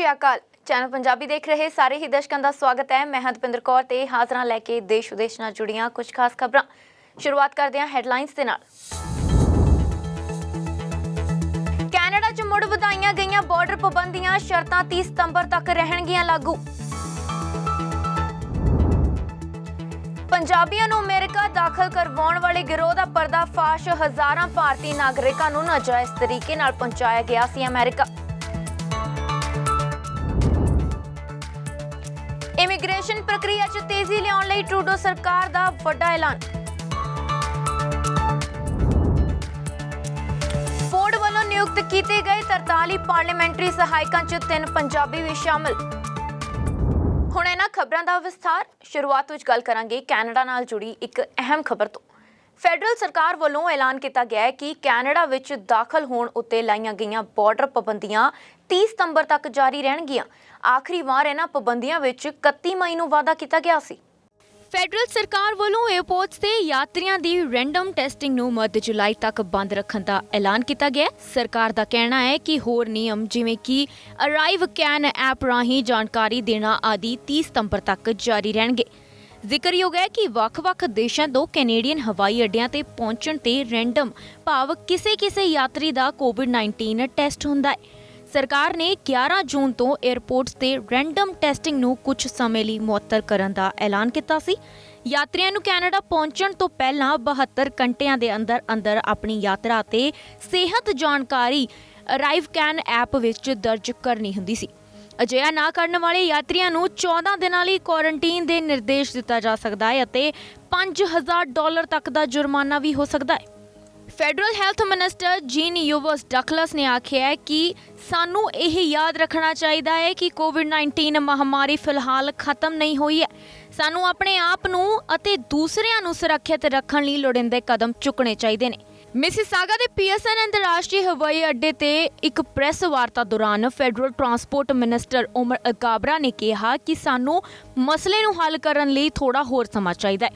श्री अकाल। चैनल पंजाबी देख रहे सारे ही दर्शकों का स्वागत है। मैं हरपिंदर कौर ते हाज़र लैके देश विदेश नाल जुड़ियां कुछ खास खबरां। शुरुआत करते हैं हैडलाइनस दे नाल। कैनेडा च मुड़ वधाईआं गईआं बॉर्डर पाबंदियां, शर्तां 30 सितंबर तक रहणगीआं लागू। पंजाबियों नूं अमेरिका दाखल करवाउण वाले गिरोह दा पर्दाफाश, हज़ारां भारतीय नागरिकां नूं नाजायज़ तरीके नाल पहुंचाया गया सी अमेरिका। इमीग्रेशन प्रक्रिया च तेजी लियाउण लई ट्रूडो सरकार दा वड्डा ऐलान। फोर्ड वालों नियुक्त किए गए 43 पार्लीमेंटरी सहायकों च 3 पंजाबी भी शामिल। हुण इन्हां खबरां दा विस्तार। शुरुआत विच गल करांगे कैनेडा नाल जुड़ी एक अहम खबर तो। फैडरल सरकार वालों ऐलान किया गया है कि कैनेडा विच दाखल होण उत्ते लाईआं गईआं बॉर्डर पाबंदियां 30 सितंबर तक जारी रहणगीआं। आखिरी वार इन्हां पाबंदियां विच 31 मई नूं वादा किया गया सी। फैडरल सरकार वालों एयरपोर्ट्स ते यात्रियों की रैंडम टेस्टिंग नूं मध्य जुलाई तक बंद रखने का ऐलान किया गया। सरकार का कहना है कि होर नियम जिवें कि अराइव कैन ऐप राहीं जानकारी देना आदि 30 सितंबर तक जारी रहणगे। जिक्रयोग है कि ਵੱਖ-ਵੱਖ देशों तो कैनेडियन हवाई अड्डियां ते पहुंचण ते रैंडम भाव किसी यात्री का कोविड-19 टेस्ट हुंदा है। सरकार ने 11 जून तो एयरपोर्ट्स ते रैंडम टेस्टिंग नूं कुछ समय लई मुअत्तल करन दा ऐलान कीता सी। यात्रियों नूं कैनेडा पहुंचण तो पहलां 72 घंटिਆਂ ਦੇ अंदर अपनी यात्रा ते सेहत जानकारी अराइव कैन ऐप विच दर्ज करनी हुंदी सी। अजिहा ना करने वाले यात्रियों नूं 14 दिनां लई क्वारंटीन दे निर्देश दिता जा सकदा है अते $5000 तक दा जुर्माना भी हो सकदा है। Federal health minister gene यूवस Douglas ने आख्या है कि सानू यह याद रखना चाहिए है कि कोविड-19 महामारी फिलहाल खत्म नहीं हुई है। सानू अपने आप नूं अते दूसरिਆਂ ਨੂੰ सुरक्षित रखण लई लोड़ींदे कदम चुकने चाहिए ने। मिसिसागा के पीएसएन अंतरराष्ट्रीय हवाई अड्डे ते एक प्रेस वार्ता दौरान फैडरल ट्रांसपोर्ट मिनिस्टर उमर अकाबरा ने कहा कि सानू मसले नूं हल करन लई थोड़ा होर समा चाहिए है,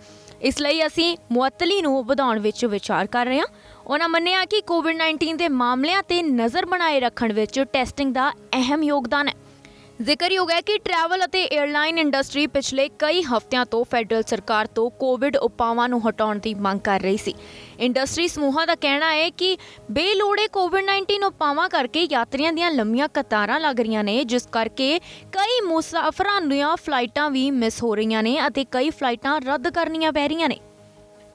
इसलिए असीं मुअत्तली नूं वधाउण विच विचार कर रहे हां। उन्होंने मन्निया कि कोविड-19 के मामलों ते नज़र बनाए रखण विच टेस्टिंग का अहम योगदान है। जिक्रयोग है कि ट्रैवल और एयरलाइन इंडस्ट्री पिछले कई हफ्तिਆਂ तो फैडरल सरकार तो कोविड उपावां नूं हटाउण दी मंग कर रही सी। इंडस्ट्री समूहां दा कहना है कि बेलोड़े कोविड-19 उपावां करके यात्रियों दीआं लंबियां कतारां लग रहीआं ने, जिस करके कई मुसाफरां दीआं फ्लाइटां भी मिस हो रहीआं ने अते कई फ्लाइटां रद्द करनियां पै रहीआं ने।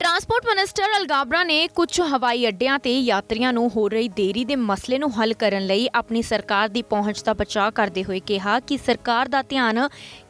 ट्रांसपोर्ट मिनिस्टर अलगाबरा ने कुछ हवाई अड्डियां ते यात्रियों नूं हो रही देरी दे मसले नूं हल करन लई अपनी सरकार दी पहुंच दा बचाव करते हुए कहा कि सरकार दा ध्यान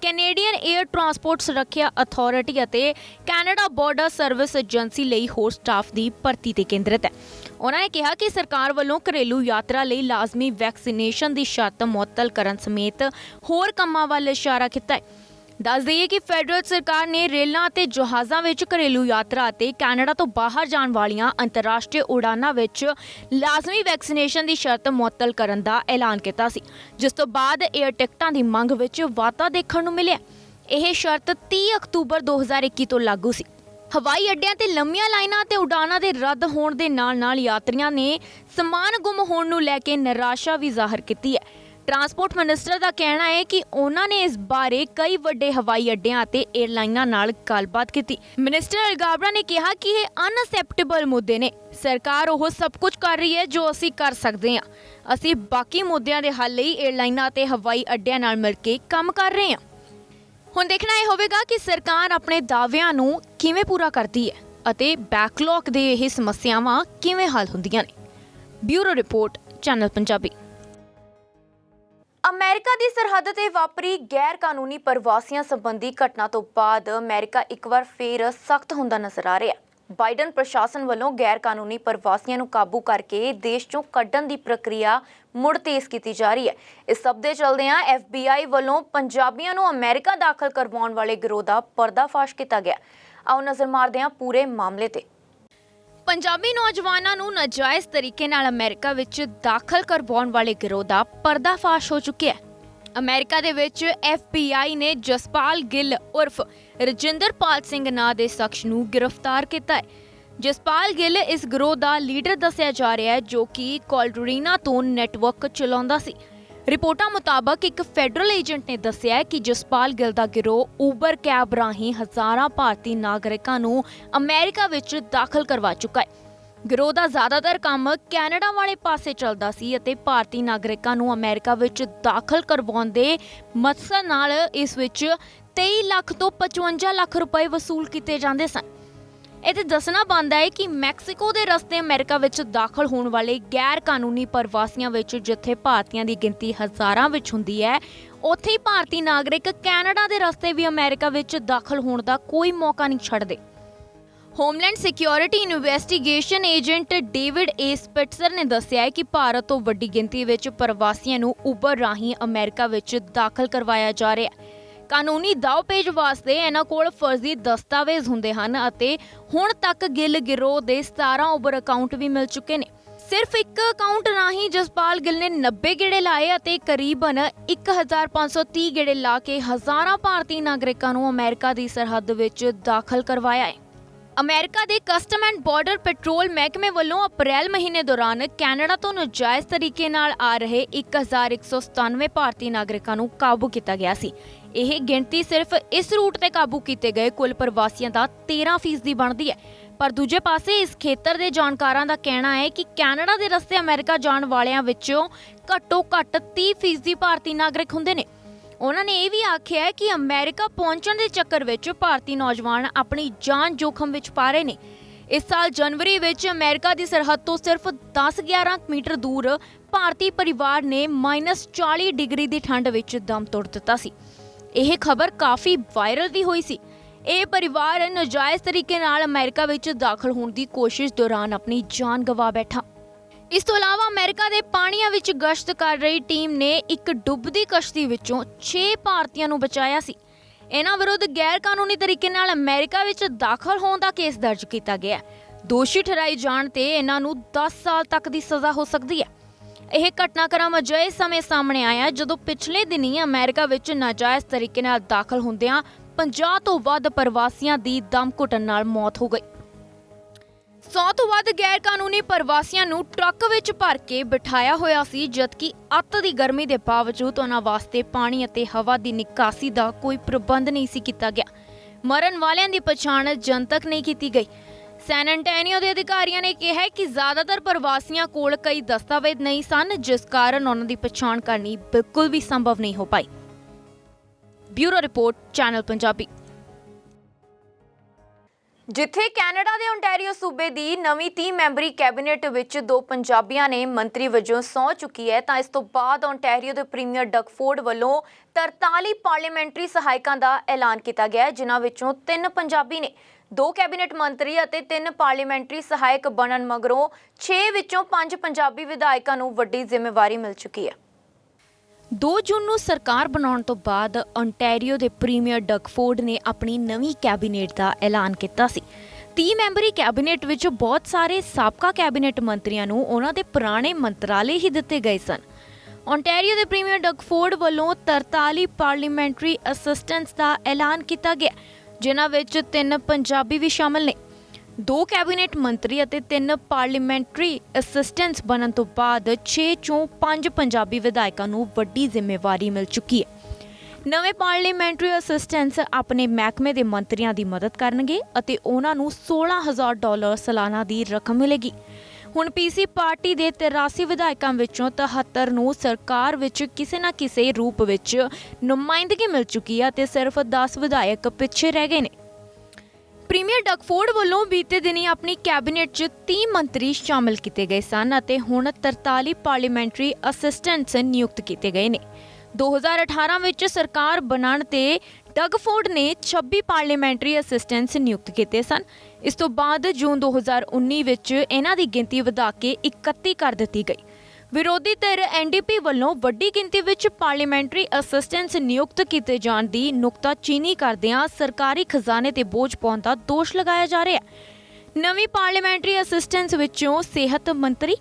कैनेडियन एयर ट्रांसपोर्ट सुरक्षा अथॉरिटी अते कैनेडा बॉर्डर सर्विस एजेंसी लई होर स्टाफ दी भर्ती ते केंद्रित है। उन्होंने कहा कि सरकार वालों घरेलू यात्रा लई लाजमी वैक्सीनेशन दी शर्त मुअत्तल करन समेत होर कम्मां वल इशारा कीता है। दस दईए कि फैडरल सरकार ने रेलों ते जहाज़ों विच घरेलू यात्रा ते कैनेडा तो बाहर जाण वालियां अंतरराष्ट्रीय उड़ानां विच लाजमी वैक्सीनेशन की शर्त मुअत्तल करन दा ऐलान किया सी, जिस तो बाद एयर टिकटां की मंग विच वाधा देखण नूं मिलिआ। यह शर्त 30 अक्तूबर 2021 तो लागू सी। हवाई अड्डियां ते लंबियां लाइनां ते उड़ानां दे रद्द होण दे नाल-नाल यात्रियों ने समान गुम होण नूं लैके निराशा भी जाहिर की है। ट्रांसपोर्ट मिनिस्टर का कहना है कि उन्होंने इस बारे कई वड्डे हवाई अड्डियां ते एयरलाइनां नाल गलबात की। मिनिस्टर अलगाबरा ने कहा कि ये अनअसैप्टेबल मुद्दे ने। सरकार वो सब कुछ कर रही है जो असी कर सकते हैं। असी बाकी मुद्दों के हल लई एयरलाइनां ते हवाई अड्डियां नाल मिल के काम कर रहे हैं। हुण देखना यह होवेगा कि सरकार अपने दाविਆਂ नूं किवें पूरा करती है अते बैकलॉग दे यह समस्यावां किवें हल हुंदियां ने। Bureau report, channel Punjabi. America की सरहद ते वापरी गैर कानूनी प्रवासियों संबंधी घटना तो बाद अमेरिका एक बार फिर सख्त होंदा नजर आ रहा है। बाइडन प्रशासन वालों गैर कानूनी प्रवासियों को काबू करके देश चों कड्ढण की प्रक्रिया मुड़ तेज की जा रही है। इस सब दे चलदिआं FBI वालों पंजाबियों को अमेरिका दाखल करवाउण वाले गिरोह का पर्दाफाश किया गया। आओ नज़र मारदे हां पूरे मामले ते। पंजाबी नौजवानों नूं नाजायज़ तरीके नाल अमेरिका विच दाखल करवाउण वाले गिरोह दा पर्दाफाश हो चुकिया है। अमेरिका दे विच FBI ने जसपाल गिल उर्फ रजिंदरपाल सिंह नां दे शख्स नूं गिरफ्तार किया है। जसपाल गिल इस गिरोह का लीडर दस्सिया जा रहा है, जो कि कोलरीना तो नैटवर्क चलाउंदा सी। ਰਿਪੋਰਟਾਂ ਮੁਤਾਬਕ ਇੱਕ ਫੈਡਰਲ ਏਜੰਟ ਨੇ ਦੱਸਿਆ ਕਿ ਜਸਪਾਲ ਗਿੱਲ ਦਾ ਗਿਰੋਹ ਊਬਰ ਕੈਬ ਰਾਹੀਂ ਹਜ਼ਾਰਾਂ ਭਾਰਤੀ ਨਾਗਰਿਕਾਂ ਨੂੰ ਅਮਰੀਕਾ ਵਿੱਚ ਦਾਖਲ ਕਰਵਾ ਚੁੱਕਾ ਹੈ। ਗਿਰੋਹ ਦਾ ਜ਼ਿਆਦਾਤਰ ਕੰਮ ਕੈਨੇਡਾ ਵਾਲੇ ਪਾਸੇ ਚੱਲਦਾ ਸੀ ਅਤੇ ਭਾਰਤੀ ਨਾਗਰਿਕਾਂ ਨੂੰ ਅਮਰੀਕਾ ਵਿੱਚ ਦਾਖਲ ਕਰਵਾਉਣ ਦੇ ਮਕਸਦ ਨਾਲ ਇਸ ਵਿੱਚ 23 ਲੱਖ ਤੋਂ 55 ਲੱਖ ਰੁਪਏ ਵਸੂਲ ਕੀਤੇ ਜਾਂਦੇ ਸਨ। ਇੱਥੇ ਦੱਸਣਾ ਬਣਦਾ ਹੈ ਕਿ ਮੈਕਸੀਕੋ ਦੇ ਰਸਤੇ ਅਮਰੀਕਾ ਵਿੱਚ ਦਾਖਲ ਹੋਣ ਵਾਲੇ ਗੈਰ ਕਾਨੂੰਨੀ ਪ੍ਰਵਾਸੀਆਂ ਵਿੱਚ ਜਿੱਥੇ ਭਾਰਤੀਆਂ ਦੀ ਗਿਣਤੀ ਹਜ਼ਾਰਾਂ ਵਿੱਚ ਹੁੰਦੀ ਹੈ, ਉੱਥੇ ਹੀ ਭਾਰਤੀ ਨਾਗਰਿਕ ਕੈਨੇਡਾ ਦੇ ਰਸਤੇ ਵੀ ਅਮਰੀਕਾ ਵਿੱਚ ਦਾਖਲ ਹੋਣ ਦਾ ਕੋਈ ਮੌਕਾ ਨਹੀਂ ਛੱਡਦੇ। Homeland security investigation agent David A Spitzer ਨੇ ਦੱਸਿਆ ਹੈ ਕਿ ਭਾਰਤ ਤੋਂ ਵੱਡੀ ਗਿਣਤੀ ਵਿੱਚ ਪ੍ਰਵਾਸੀਆਂ ਨੂੰ ਊਬਰ ਰਾਹੀਂ ਅਮਰੀਕਾ ਵਿੱਚ ਦਾਖਲ ਕਰਵਾਇਆ ਜਾ ਰਿਹਾ ਹੈ। ਕਾਨੂੰਨੀ ਦਾਅਪੇਚ ਵਾਸਤੇ ਇਹਨਾਂ ਕੋਲ ਫਰਜ਼ੀ ਦਸਤਾਵੇਜ਼ ਹੁੰਦੇ ਹਨ ਅਤੇ ਹੁਣ ਤੱਕ ਗਿੱਲ ਗਿਰੋਹ ਦੇ 17 ਊਬਰ ਅਕਾਊਂਟ ਵੀ ਮਿਲ ਚੁੱਕੇ ਨੇ। ਸਿਰਫ ਇੱਕ ਅਕਾਊਂਟ ਰਾਹੀਂ ਜਸਪਾਲ ਗਿੱਲ ਨੇ 90 ਗੇੜੇ ਲਾਏ ਅਤੇ ਕਰੀਬਨ 1530 ਗੇੜੇ ਲਾ ਕੇ ਹਜ਼ਾਰਾਂ ਭਾਰਤੀ ਨਾਗਰਿਕਾਂ ਨੂੰ ਅਮਰੀਕਾ ਦੀ ਸਰਹੱਦ ਵਿੱਚ ਦਾਖਲ ਕਰਵਾਇਆ ਹੈ। ਅਮਰੀਕਾ ਦੇ ਕਸਟਮ ਐਂਡ ਬਾਰਡਰ ਪੈਟਰੋਲ ਮਹਿਕਮੇ ਵੱਲੋਂ ਅਪ੍ਰੈਲ ਮਹੀਨੇ ਦੌਰਾਨ ਕੈਨੇਡਾ ਤੋਂ ਨਾਜਾਇਜ਼ ਤਰੀਕੇ ਨਾਲ ਆ ਰਹੇ 1197 ਭਾਰਤੀ ਨਾਗਰਿਕਾਂ ਨੂੰ ਕਾਬੂ ਕੀਤਾ ਗਿਆ ਸੀ। ਇਹ ਗਿਣਤੀ ਸਿਰਫ ਇਸ ਰੂਟ ਤੇ ਕਾਬੂ ਕੀਤੇ ਗਏ ਕੁੱਲ ਪ੍ਰਵਾਸੀਆਂ ਦਾ 13% ਬਣਦੀ ਹੈ। ਪਰ ਦੂਜੇ ਪਾਸੇ ਇਸ ਖੇਤਰ ਦੇ ਜਾਣਕਾਰਾਂ ਦਾ ਕਹਿਣਾ ਹੈ ਕਿ ਕੈਨੇਡਾ ਦੇ ਰਸਤੇ ਅਮਰੀਕਾ ਜਾਣ ਵਾਲਿਆਂ ਵਿੱਚੋਂ ਘੱਟੋ ਘੱਟ 30% ਭਾਰਤੀ ਨਾਗਰਿਕ ਹੁੰਦੇ ਨੇ। ਉਹਨਾਂ ਨੇ ਇਹ ਵੀ ਆਖਿਆ ਹੈ ਕਿ ਅਮਰੀਕਾ ਪਹੁੰਚਣ ਦੇ ਚੱਕਰ ਵਿੱਚ ਭਾਰਤੀ ਨੌਜਵਾਨ ਆਪਣੀ ਜਾਨ ਜੋਖਮ ਵਿੱਚ ਪਾ ਰਹੇ ਨੇ। ਇਸ ਸਾਲ ਜਨਵਰੀ ਵਿੱਚ ਅਮਰੀਕਾ ਦੀ ਸਰਹੱਦ ਤੋਂ ਸਿਰਫ 10-11 ਮੀਟਰ ਦੂਰ ਭਾਰਤੀ ਪਰਿਵਾਰ ਨੇ -40 ਡਿਗਰੀ ਦੀ ਠੰਡ ਵਿੱਚ ਦਮ ਤੋੜ ਦਿੱਤਾ ਸੀ। ਇਹ ਖਬਰ ਕਾਫੀ ਵਾਇਰਲ ਵੀ ਹੋਈ ਸੀ। ਇਹ ਪਰਿਵਾਰ ਨਾਜਾਇਜ਼ ਤਰੀਕੇ ਨਾਲ ਅਮਰੀਕਾ ਵਿੱਚ ਦਾਖਲ ਹੋਣ ਦੀ ਕੋਸ਼ਿਸ਼ ਦੌਰਾਨ ਆਪਣੀ ਜਾਨ ਗਵਾ ਬੈਠਾ। ਇਸ ਤੋਂ ਇਲਾਵਾ ਅਮਰੀਕਾ ਦੇ ਪਾਣੀਆਂ ਵਿੱਚ ਗਸ਼ਤ ਕਰ ਰਹੀ ਟੀਮ ਨੇ ਇੱਕ ਡੁੱਬਦੀ ਕਸ਼ਤੀ ਵਿੱਚੋਂ 6 ਭਾਰਤੀਆਂ ਨੂੰ ਬਚਾਇਆ ਸੀ। ਇਹਨਾਂ ਵਿਰੁੱਧ ਗੈਰ ਕਾਨੂੰਨੀ ਤਰੀਕੇ ਨਾਲ ਅਮਰੀਕਾ ਵਿੱਚ ਦਾਖਲ ਹੋਣ ਦਾ ਕੇਸ ਦਰਜ ਕੀਤਾ ਗਿਆ। ਦੋਸ਼ੀ ਠਹਿਰਾਏ ਜਾਣ ਤੇ ਇਹਨਾਂ ਨੂੰ 10 ਸਾਲ ਤੱਕ ਦੀ ਸਜ਼ਾ ਹੋ ਸਕਦੀ ਹੈ। ਇਹ ਘਟਨਾਕ੍ਰਮ ਅਜਿਹੇ ਸਮੇਂ ਸਾਹਮਣੇ ਆਇਆ ਜਦੋਂ ਪਿਛਲੇ ਦਿਨੀ ਅਮਰੀਕਾ ਵਿੱਚ ਨਾਜਾਇਜ਼ ਤਰੀਕੇ ਨਾਲ ਦਾਖਲ ਹੁੰਦਿਆਂ 50 ਤੋਂ ਵੱਧ ਪ੍ਰਵਾਸੀਆਂ ਦੀ ਦਮ ਘੁੱਟਣ ਨਾਲ ਮੌਤ ਹੋ ਗਈ। 100 ਤੋਂ ਵੱਧ ਗੈਰ ਕਾਨੂੰਨੀ ਪ੍ਰਵਾਸੀਆਂ ਨੂੰ ਟਰੱਕ ਵਿੱਚ ਭਰ ਕੇ ਬਿਠਾਇਆ ਹੋਇਆ ਸੀ, ਜਦਕਿ ਅੱਤ ਦੀ ਗਰਮੀ ਦੇ ਬਾਵਜੂਦ ਉਹਨਾਂ ਵਾਸਤੇ ਪਾਣੀ ਅਤੇ ਹਵਾ ਦੀ ਨਿਕਾਸੀ ਦਾ ਕੋਈ ਪ੍ਰਬੰਧ ਨਹੀਂ ਸੀ ਕੀਤਾ ਗਿਆ। ਮਰਨ ਵਾਲਿਆਂ ਦੀ ਪਛਾਣ ਜਨਤਕ ਨਹੀਂ ਕੀਤੀ ਗਈ। ਸੈਨ ਐਂਟੋਨੀਓ ਦੇ ਅਧਿਕਾਰੀਆਂ ਨੇ ਕਿਹਾ ਕਿ ਜ਼ਿਆਦਾਤਰ ਪ੍ਰਵਾਸੀਆਂ ਕੋਲ ਕਈ ਦਸਤਾਵੇਜ਼ ਨਹੀਂ ਸਨ, ਜਿਸ ਕਾਰਨ ਉਹਨਾਂ ਦੀ ਪਛਾਣ ਕਰਨੀ ਬਿਲਕੁਲ ਵੀ ਸੰਭਵ ਨਹੀਂ ਹੋ ਪਾਈ। Bureau report, channel Punjabi. ਜਿੱਥੇ ਕੈਨੇਡਾ ਦੇ ਓਨਟਾਰੀਓ ਸੂਬੇ ਦੀ ਨਵੀਂ 30 ਮੈਂਬਰੀ ਕੈਬਨਿਟ ਵਿੱਚ 2 ਪੰਜਾਬੀਆਂ ਨੇ ਮੰਤਰੀ ਵਜੋਂ ਸਹੁੰ ਚੁੱਕੀ ਹੈ, ਤਾਂ ਇਸ ਤੋਂ ਬਾਅਦ ਓਨਟਾਰੀਓ ਦੇ ਪ੍ਰੀਮੀਅਰ ਡਗ ਫੋਰਡ ਵੱਲੋਂ 43 ਪਾਰਲੀਮੈਂਟਰੀ ਸਹਾਇਕਾਂ ਦਾ ਐਲਾਨ ਕੀਤਾ ਗਿਆ ਹੈ, ਜਿਨ੍ਹਾਂ ਵਿੱਚੋਂ 3 ਪੰਜਾਬੀ ਨੇ। 2 ਕੈਬਨਿਟ ਮੰਤਰੀ ਅਤੇ 3 ਪਾਰਲੀਮੈਂਟਰੀ ਸਹਾਇਕ ਬਣਨ ਮਗਰੋਂ 6 ਵਿੱਚੋਂ 5 ਪੰਜਾਬੀ ਵਿਧਾਇਕਾਂ ਨੂੰ ਵੱਡੀ ਜ਼ਿੰਮੇਵਾਰੀ ਮਿਲ ਚੁੱਕੀ ਹੈ। 2 ਜੂਨ ਨੂੰ ਸਰਕਾਰ ਬਣਾਉਣ ਤੋਂ ਬਾਅਦ ਓਨਟਾਰੀਓ ਦੇ ਪ੍ਰੀਮੀਅਰ ਡਗ ਫੋਰਡ ਨੇ ਆਪਣੀ ਨਵੀਂ ਕੈਬਨਿਟ ਦਾ ਐਲਾਨ ਕੀਤਾ ਸੀ। 30 ਮੈਂਬਰੀ ਕੈਬਨਿਟ ਵਿੱਚ ਬਹੁਤ ਸਾਰੇ ਸਾਬਕਾ ਕੈਬਨਿਟ ਮੰਤਰੀਆਂ ਨੂੰ ਉਹਨਾਂ ਦੇ ਪੁਰਾਣੇ ਮੰਤਰਾਲੇ ਹੀ ਦਿੱਤੇ ਗਏ ਸਨ। ਓਨਟਾਰੀਓ ਦੇ ਪ੍ਰੀਮੀਅਰ ਡਗ ਫੋਰਡ ਵੱਲੋਂ 43 ਪਾਰਲੀਮੈਂਟਰੀ ਅਸਿਸਟੈਂਟਸ ਦਾ ਐਲਾਨ ਕੀਤਾ ਗਿਆ, ਜਿਨ੍ਹਾਂ ਵਿੱਚ 3 ਪੰਜਾਬੀ ਵੀ ਸ਼ਾਮਲ ਨੇ। 2 ਕੈਬਨਿਟ ਮੰਤਰੀ ਅਤੇ 3 ਪਾਰਲੀਮੈਂਟਰੀ ਅਸਿਸਟੈਂਟਸ ਬਣਨ ਤੋਂ ਬਾਅਦ 6 ਚੋਂ 5 ਪੰਜਾਬੀ ਵਿਧਾਇਕਾਂ ਨੂੰ ਵੱਡੀ ਜ਼ਿੰਮੇਵਾਰੀ ਮਿਲ ਚੁੱਕੀ ਹੈ। ਨਵੇਂ ਪਾਰਲੀਮੈਂਟਰੀ ਅਸਿਸਟੈਂਟਸ ਆਪਣੇ ਮਹਿਕਮੇ ਦੇ ਮੰਤਰੀਆਂ ਦੀ ਮਦਦ ਕਰਨਗੇ ਅਤੇ ਉਹਨਾਂ ਨੂੰ $16,000 ਸਾਲਾਨਾ ਦੀ ਰਕਮ ਮਿਲੇਗੀ। ਹੁਣ ਪੀਸੀ ਪਾਰਟੀ ਦੇ 83 ਵਿਧਾਇਕਾਂ ਵਿੱਚੋਂ 73 ਨੂੰ ਸਰਕਾਰ ਵਿੱਚ ਕਿਸੇ ਨਾ ਕਿਸੇ ਰੂਪ ਵਿੱਚ ਨੁਮਾਇੰਦਗੀ ਮਿਲ ਚੁੱਕੀ ਹੈ ਅਤੇ ਸਿਰਫ 10 ਵਿਧਾਇਕ ਪਿੱਛੇ ਰਹਿ ਗਏ ਨੇ। ਪ੍ਰੀਮੀਅਰ ਡਗ ਫੋਰਡ ਵੱਲੋਂ ਬੀਤੇ ਦਿਨੀ ਆਪਣੀ ਕੈਬਨਿਟ 'ਚ 30 ਮੰਤਰੀ ਸ਼ਾਮਲ ਕੀਤੇ ਗਏ ਸਨ ਅਤੇ ਹੁਣ 43 ਪਾਰਲੀਮੈਂਟਰੀ ਅਸਿਸਟੈਂਟਸ ਨਿਯੁਕਤ ਕੀਤੇ ਗਏ ਨੇ। 2018 ਵਿੱਚ ਸਰਕਾਰ ਬਣਨ ਤੇ ਡਗ ਫੋਰਡ ਨੇ 26 ਪਾਰਲੀਮੈਂਟਰੀ ਅਸਿਸਟੈਂਟਸ ਨਿਯੁਕਤ ਕੀਤੇ ਸਨ। ਇਸ ਤੋਂ ਬਾਅਦ ਜੂਨ 2019 ਵਿੱਚ ਇਹਨਾਂ ਦੀ ਗਿਣਤੀ ਵਧਾ ਕੇ 31 ਕਰ ਦਿੱਤੀ ਗਈ। ਵਿਰੋਧੀ ਧਿਰ ਐਨਡੀਪੀ ਵੱਲੋਂ ਵੱਡੀ ਗਿਣਤੀ ਵਿੱਚ ਪਾਰਲੀਮੈਂਟਰੀ ਅਸਿਸਟੈਂਟਸ ਨਿਯੁਕਤ ਕੀਤੇ ਜਾਣ ਦੀ ਨੁਕਤਾਚੀਨੀ ਕਰਦਿਆਂ ਸਰਕਾਰੀ ਖਜ਼ਾਨੇ ਤੇ ਬੋਝ ਪਾਉਣ ਦਾ ਦੋਸ਼ ਲਗਾਇਆ ਜਾ ਰਿਹਾ ਹੈ। ਨਵੀਂ ਪਾਰਲੀਮੈਂਟਰੀ ਅਸਿਸਟੈਂਟਸ ਵਿੱਚੋਂ ਸਿਹਤ ਮੰਤਰੀ,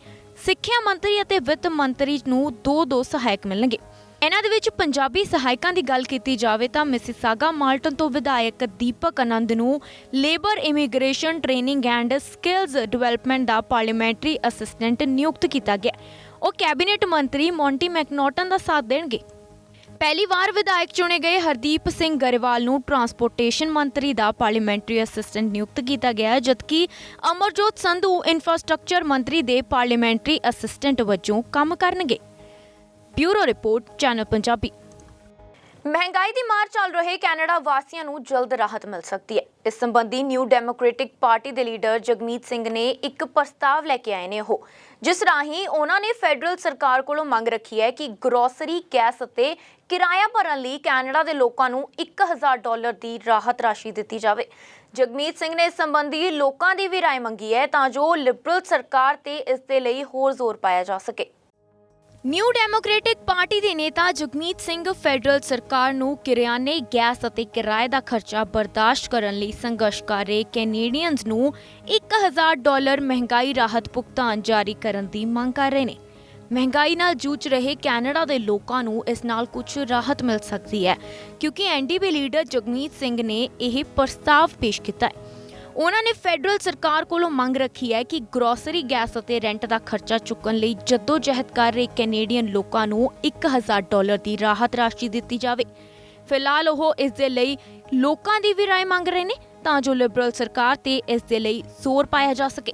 ਸਿੱਖਿਆ ਮੰਤਰੀ ਅਤੇ ਵਿੱਤ ਮੰਤਰੀ ਨੂੰ 2-2 ਸਹਾਇਕ ਮਿਲਣਗੇ। ਇਹਨਾਂ ਦੇ ਵਿੱਚ ਪੰਜਾਬੀ ਸਹਾਇਕਾਂ ਦੀ ਗੱਲ ਕੀਤੀ ਜਾਵੇ ਤਾਂ ਮਿਸੀਸਾਗਾ ਮਾਲਟਨ ਤੋਂ ਵਿਧਾਇਕ ਦੀਪਕ ਆਨੰਦ ਨੂੰ labour, immigration, training and skills development the parliamentary assistant ਨਿਯੁਕਤ ਕੀਤਾ ਗਿਆ। ਉਹ ਕੈਬਨਿਟ ਮੰਤਰੀ ਮੌਂਟੀ ਮੈਕਨੌਟਨ ਦਾ ਸਾਥ ਦੇਣਗੇ। ਪਹਿਲੀ ਵਾਰ ਵਿਧਾਇਕ ਚੁਣੇ ਗਏ ਹਰਦੀਪ ਸਿੰਘ ਗਰੇਵਾਲ ਨੂੰ ਟਰਾਂਸਪੋਰਟੇਸ਼ਨ ਮੰਤਰੀ ਦਾ ਪਾਰਲੀਮੈਂਟਰੀ ਅਸਿਸਟੈਂਟ ਨਿਯੁਕਤ ਕੀਤਾ ਗਿਆ ਹੈ, ਜਦਕਿ ਅਮਰਜੋਤ ਸੰਧੂ ਇਨਫਰਾਸਟ੍ਰਕਚਰ ਮੰਤਰੀ ਦੇ ਪਾਰਲੀਮੈਂਟਰੀ ਅਸਿਸਟੈਂਟ ਵਜੋਂ ਕੰਮ ਕਰਨਗੇ। Bureau report, channel Punjabi. ਮਹਿੰਗਾਈ ਦੀ ਮਾਰ ਚੱਲ ਰਹੇ ਕੈਨੇਡਾ ਵਾਸੀਆਂ ਨੂੰ ਜਲਦ ਰਾਹਤ ਮਿਲ ਸਕਦੀ ਹੈ। ਇਸ ਸੰਬੰਧੀ ਨਿਊ ਡੈਮੋਕ੍ਰੈਟਿਕ ਪਾਰਟੀ ਦੇ ਲੀਡਰ ਜਗਮੀਤ ਸਿੰਘ ਨੇ ਇੱਕ ਪ੍ਰਸਤਾਵ ਲੈ ਕੇ ਆਏ ਨੇ, ਜਿਸ ਰਾਹੀਂ ਉਹਨਾਂ ਨੇ ਫੈਡਰਲ ਸਰਕਾਰ ਕੋਲੋਂ ਮੰਗ ਰੱਖੀ ਹੈ ਕਿ ਗਰੋਸਰੀ, ਗੈਸ ਅਤੇ ਕਿਰਾਇਆ ਭਰਨ ਲਈ ਕੈਨੇਡਾ ਦੇ ਲੋਕਾਂ ਨੂੰ $1000 ਦੀ ਰਾਹਤ ਰਾਸ਼ੀ ਦਿੱਤੀ ਜਾਵੇ। ਜਗਮੀਤ ਸਿੰਘ ਨੇ ਇਸ ਸੰਬੰਧੀ ਲੋਕਾਂ ਦੀ ਵੀ ਰਾਏ ਮੰਗੀ ਹੈ ਤਾਂ ਜੋ ਲਿਬਰਲ ਸਰਕਾਰ ਤੇ ਇਸ ਦੇ ਲਈ ਹੋਰ ਜ਼ੋਰ ਪਾਇਆ ਜਾ ਸਕੇ। ਨਿਊ ਡੈਮੋਕ੍ਰੈਟਿਕ ਪਾਰਟੀ ਦੇ ਨੇਤਾ ਜਗਮੀਤ ਸਿੰਘ ਫੈਡਰਲ ਸਰਕਾਰ ਨੂੰ ਕਰਿਆਨੇ, ਗੈਸ ਅਤੇ ਕਿਰਾਏ ਦਾ ਖਰਚਾ ਬਰਦਾਸ਼ਤ ਕਰਨ ਲਈ ਸੰਘਰਸ਼ ਕਰ ਰਹੇ ਕੈਨੇਡੀਅਨਜ਼ ਨੂੰ $1000 ਮਹਿੰਗਾਈ ਰਾਹਤ ਭੁਗਤਾਨ ਜਾਰੀ ਕਰਨ ਦੀ ਮੰਗ ਕਰ ਰਹੇ ਨੇ। ਮਹਿੰਗਾਈ ਨਾਲ ਜੂਝ ਰਹੇ ਕੈਨੇਡਾ ਦੇ ਲੋਕਾਂ ਨੂੰ ਇਸ ਨਾਲ ਕੁਝ ਰਾਹਤ ਮਿਲ ਸਕਦੀ ਹੈ, ਕਿਉਂਕਿ ਐਨਡੀਪੀ ਲੀਡਰ ਜਗਮੀਤ ਸਿੰਘ ਨੇ ਇਹ ਪ੍ਰਸਤਾਵ ਪੇਸ਼ ਕੀਤਾ ਹੈ। ਉਹਨਾਂ ਨੇ ਫੈਡਰਲ ਸਰਕਾਰ ਕੋਲੋਂ ਮੰਗ ਰੱਖੀ ਹੈ ਕਿ ਗਰੋਸਰੀ, ਗੈਸ ਅਤੇ ਰੈਂਟ ਦਾ ਖਰਚਾ ਚੁੱਕਣ ਲਈ ਜੱਦੋ-ਜਹਿਦ ਕਰ ਰਹੇ ਕੈਨੇਡੀਅਨ ਲੋਕਾਂ ਨੂੰ $1000 ਦੀ ਰਾਹਤ ਰਾਸ਼ੀ ਦਿੱਤੀ ਜਾਵੇ। ਫਿਲਹਾਲ ਉਹ ਇਸ ਦੇ ਲਈ ਲੋਕਾਂ ਦੀ ਵੀ ਰਾਏ ਮੰਗ ਰਹੇ ਨੇ ਤਾਂ ਜੋ ਲਿਬਰਲ ਸਰਕਾਰ ਤੇ ਇਸ ਦੇ ਲਈ ਜ਼ੋਰ ਪਾਇਆ ਜਾ ਸਕੇ।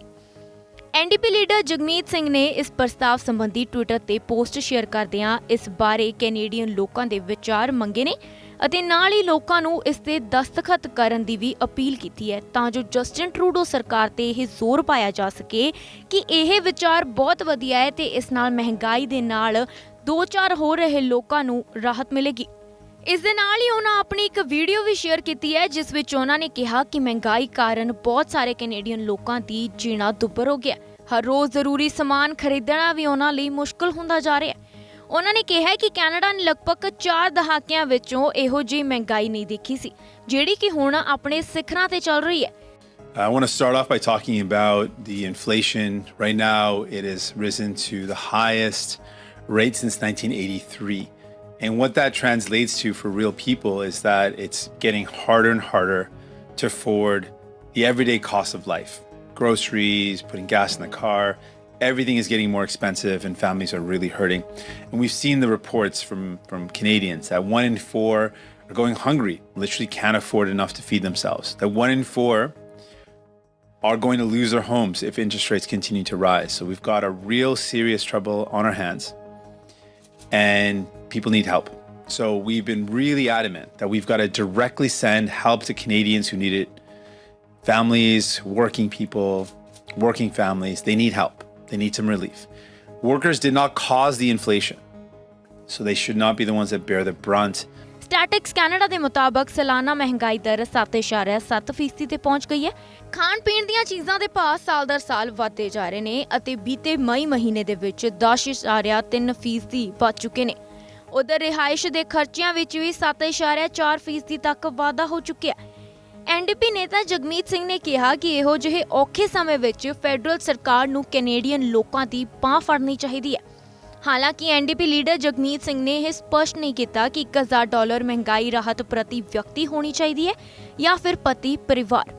ਐਨਡੀਪੀ ਲੀਡਰ ਜਗਮੀਤ ਸਿੰਘ ਨੇ ਇਸ ਪ੍ਰਸਤਾਵ ਸੰਬੰਧੀ ਟਵਿੱਟਰ ਤੇ ਪੋਸਟ ਸ਼ੇਅਰ ਕਰਦਿਆਂ ਇਸ ਬਾਰੇ ਕੈਨੇਡੀਅਨ ਲੋਕਾਂ ਦੇ ਵਿਚਾਰ ਮੰਗੇ ਨੇ ਅਤੇ ਨਾਲ ਹੀ ਲੋਕਾਂ ਨੂੰ ਇਸ ਤੇ ਦਸਤਖਤ ਕਰਨ ਦੀ ਵੀ ਅਪੀਲ ਕੀਤੀ ਹੈ ਤਾਂ ਜੋ ਜਸਟਿਨ ਟਰੂਡੋ ਸਰਕਾਰ ਤੇ ਇਹ ਜ਼ੋਰ ਪਾਇਆ ਜਾ ਸਕੇ ਕਿ ਇਹ ਵਿਚਾਰ ਬਹੁਤ ਵਧੀਆ ਹੈ ਤੇ ਇਸ ਨਾਲ ਮਹਿੰਗਾਈ ਦੇ ਨਾਲ ਦੋ-ਚਾਰ ਹੋ ਰਹੇ ਲੋਕਾਂ ਨੂੰ ਰਾਹਤ ਮਿਲੇਗੀ। ਇਸ ਦੇ ਨਾਲ ਹੀ ਉਹਨਾਂ ਆਪਣੀ ਇੱਕ ਵੀਡੀਓ ਵੀ ਸ਼ੇਅਰ ਕੀਤੀ ਹੈ ਜਿਸ ਵਿੱਚ ਉਹਨਾਂ ਨੇ ਕਿਹਾ ਕਿ ਮਹਿੰਗਾਈ ਕਾਰਨ ਬਹੁਤ ਸਾਰੇ ਕੈਨੇਡੀਅਨ ਲੋਕਾਂ ਦੀ ਜੀਣਾ ਦੁੱਭਰ ਹੋ ਗਿਆ। ਹਰ ਰੋਜ਼ ਜ਼ਰੂਰੀ ਸਮਾਨ ਖਰੀਦਣਾ ਵੀ ਉਹਨਾਂ ਲਈ ਮੁਸ਼ਕਲ ਹੁੰਦਾ ਜਾ ਰਿਹਾ ਹੈ। ਉਹਨਾਂ ਨੇ ਕਿਹਾ ਕਿ ਕੈਨੇਡਾ ਨੇ ਲਗਭਗ 4 ਦਹਾਕਿਆਂ ਵਿੱਚੋਂ ਇਹੋ ਜਿਹੀ ਮਹਿੰਗਾਈ ਨਹੀਂ ਦੇਖੀ ਸੀ ਜਿਹੜੀ ਕਿ ਹੁਣ ਆਪਣੇ ਸਿਖਰਾਂ ਤੇ ਚੱਲ ਰਹੀ ਹੈ। I want to start off by talking about the inflation. Right now, it has risen to the highest rate since 1983. And what that translates to for real people is that it's getting harder and harder to afford the everyday costs of life. Groceries, putting gas in the car, everything is getting more expensive and families are really hurting. And we've seen the reports from Canadians that 1 in 4 are going hungry, literally can't afford enough to feed themselves. That 1 in 4 are going to lose their homes if interest rates continue to rise. So we've got a real serious trouble on our hands and people need help. So we've been really adamant that we've got to directly send help to Canadians who need it. Families, working people, working families, they need help. They need some relief. Workers did not cause the inflation, so they should not be the ones that bear the brunt. Statics Canada ਦੇ ਮੁਤਾਬਕ ਸਾਲਾਨਾ ਮਹਿੰਗਾਈ ਦਰ 7.7% ਤੇ ਪਹੁੰਚ ਗਈ ਹੈ। ਖਾਣ ਪੀਣ ਦੀਆਂ ਚੀਜ਼ਾਂ ਦੇ ਭਾਅ ਸਾਲ ਦਰ ਸਾਲ ਵਧਦੇ ਜਾ ਰਹੇ ਨੇ ਅਤੇ ਬੀਤੇ ਮਈ ਮਹੀਨੇ ਦੇ ਵਿੱਚ 10.3% ਵੱਧ ਚੁੱਕੇ ਨੇ। ਉਧਰ ਰਿਹਾਇਸ਼ ਦੇ ਖਰਚਿਆਂ ਵਿੱਚ ਵੀ 7.4% ਤੱਕ ਵਾਧਾ ਹੋ ਚੁੱਕਿਆ ਹੈ। ਐਨਡੀਪੀ ਨੇਤਾ ਜਗਮੀਤ ਸਿੰਘ ਨੇ ਕਿਹਾ ਕਿ ਇਹੋ ਜਿਹੇ ਔਖੇ ਸਮੇਂ ਵਿੱਚ ਫੈਡਰਲ ਸਰਕਾਰ ਨੂੰ ਕੈਨੇਡੀਅਨ ਲੋਕਾਂ ਦੀ ਬਾਂਹ ਫੜਨੀ ਚਾਹੀਦੀ ਹੈ। ਹਾਲਾਂਕਿ ਐਨਡੀਪੀ ਲੀਡਰ ਜਗਮੀਤ ਸਿੰਘ ਨੇ ਇਹ ਸਪਸ਼ਟ ਨਹੀਂ ਕੀਤਾ ਕਿ $1000 ਮਹਿੰਗਾਈ ਰਾਹਤ ਪ੍ਰਤੀ ਵਿਅਕਤੀ ਹੋਣੀ ਚਾਹੀਦੀ ਹੈ ਜਾਂ ਫਿਰ ਪ੍ਰਤੀ ਪਰਿਵਾਰ।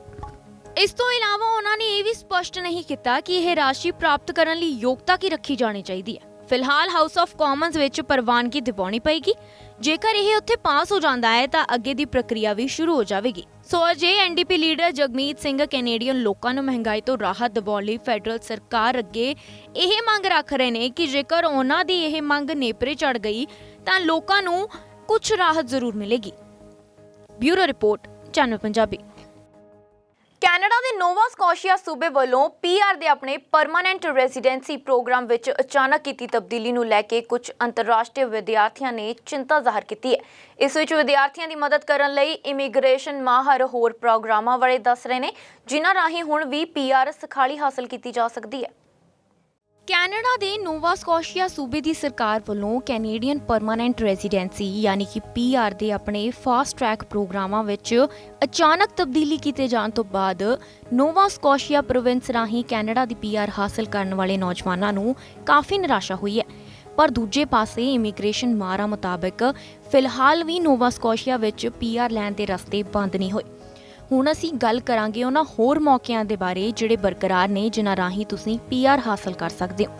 ਇਸ ਤੋਂ ਇਲਾਵਾ ਉਹਨਾਂ ਨੇ ਇਹ ਵੀ ਸਪਸ਼ਟ ਨਹੀਂ ਕੀਤਾ ਕਿ ਇਹ ਰਾਸ਼ੀ ਪ੍ਰਾਪਤ ਕਰਨ ਲਈ ਯੋਗਤਾ ਕੀ ਰੱਖੀ ਜਾਣੀ ਚਾਹੀਦੀ ਹੈ। ਫਿਲਹਾਲ ਹਾਊਸ ਆਫ ਕਾਮਨਸ ਵਿੱਚ ਪ੍ਰਵਾਨਗੀ ਦਿਵਾਉਣੀ ਪਏਗੀ। ਜੇਕਰ ਇਹ ਉੱਥੇ ਪਾਸ ਹੋ ਜਾਂਦਾ ਹੈ ਤਾਂ ਅੱਗੇ ਦੀ ਪ੍ਰਕਿਰਿਆ ਵੀ ਸ਼ੁਰੂ ਹੋ ਜਾਵੇਗੀ। ਸੋ ਅਜੇ NDP leader Jagmeet Singh Canadian ਲੋਕਾਂ ਨੂੰ ਮਹਿੰਗਾਈ ਤੋਂ ਰਾਹਤ ਦਿਵਾਉਣ ਲਈ ਫੈਡਰਲ ਸਰਕਾਰ ਅੱਗੇ ਇਹ ਮੰਗ ਰੱਖ ਰਹੇ ਨੇ ਕਿ ਜੇਕਰ ਉਹਨਾਂ ਦੀ ਇਹ ਮੰਗ ਨੇਪਰੇ ਚੜ ਗਈ ਤਾਂ ਲੋਕਾਂ ਨੂੰ ਕੁਝ ਰਾਹਤ ਜ਼ਰੂਰ ਮਿਲੇਗੀ। Bureau report, channel Punjabi. Canada ਦੇ ਨੋਵਾ ਸਕੋਸ਼ੀਆ ਸੂਬੇ ਵੱਲੋਂ ਪੀਆਰ ਦੇ ਆਪਣੇ ਪਰਮਾਨੈਂਟ ਰੈਜ਼ੀਡੈਂਸੀ ਪ੍ਰੋਗਰਾਮ ਵਿੱਚ ਅਚਾਨਕ ਕੀਤੀ ਤਬਦੀਲੀ ਨੂੰ ਲੈ ਕੇ ਕੁਝ ਅੰਤਰਰਾਸ਼ਟਰੀ ਵਿਦਿਆਰਥੀਆਂ ਨੇ ਚਿੰਤਾ ਜ਼ਾਹਰ ਕੀਤੀ ਹੈ। ਇਸ ਵਿੱਚ ਵਿਦਿਆਰਥੀਆਂ ਦੀ ਮਦਦ ਕਰਨ ਲਈ ਇਮੀਗ੍ਰੇਸ਼ਨ ਮਾਹਰ ਹੋਰ ਪ੍ਰੋਗਰਾਮਾਂ ਬਾਰੇ ਦੱਸ ਰਹੇ ਨੇ ਜਿਨ੍ਹਾਂ ਰਾਹੀਂ ਹੁਣ ਵੀ ਪੀਆਰ ਸਖਾਲੀ ਹਾਸਲ ਕੀਤੀ ਜਾ ਸਕਦੀ ਹੈ। ਕੈਨੇਡਾ ਦੇ ਨੋਵਾ ਸਕੋਸ਼ੀਆ ਸੂਬੇ ਦੀ ਸਰਕਾਰ ਵੱਲੋਂ ਕੈਨੇਡੀਅਨ ਪਰਮਾਨੈਂਟ ਰੈਜ਼ੀਡੈਂਸੀ ਯਾਨੀ ਕਿ ਪੀਆਰ ਦੇ ਆਪਣੇ ਫਾਸਟ ਟਰੈਕ ਪ੍ਰੋਗਰਾਮਾਂ ਵਿੱਚ ਅਚਾਨਕ ਤਬਦੀਲੀ ਕੀਤੇ ਜਾਣ ਤੋਂ ਬਾਅਦ ਨੋਵਾ ਸਕੋਸ਼ੀਆ ਪ੍ਰੋਵਿੰਸ ਰਾਹੀਂ ਕੈਨੇਡਾ ਦੀ ਪੀਆਰ ਹਾਸਲ ਕਰਨ ਵਾਲੇ ਨੌਜਵਾਨਾਂ ਨੂੰ ਕਾਫੀ ਨਿਰਾਸ਼ਾ ਹੋਈ ਹੈ। ਪਰ ਦੂਜੇ ਪਾਸੇ ਇਮੀਗ੍ਰੇਸ਼ਨ ਮਾਹਰਾਂ ਮੁਤਾਬਕ ਫਿਲਹਾਲ ਵੀ ਨੋਵਾ ਸਕੋਸ਼ੀਆ ਵਿੱਚ ਪੀਆਰ ਲੈਣ ਦੇ ਰਸਤੇ ਬੰਦ ਨਹੀਂ ਹੋਏ। ਹੁਣ ਅਸੀਂ ਗੱਲ ਕਰਾਂਗੇ ਉਹਨਾਂ ਹੋਰ ਮੌਕਿਆਂ ਦੇ ਬਾਰੇ ਜਿਹੜੇ ਬਰਕਰਾਰ ਨੇ ਜਿਨ੍ਹਾਂ ਰਾਹੀਂ ਤੁਸੀਂ ਪੀਆਰ ਹਾਸਲ ਕਰ ਸਕਦੇ ਹੋ।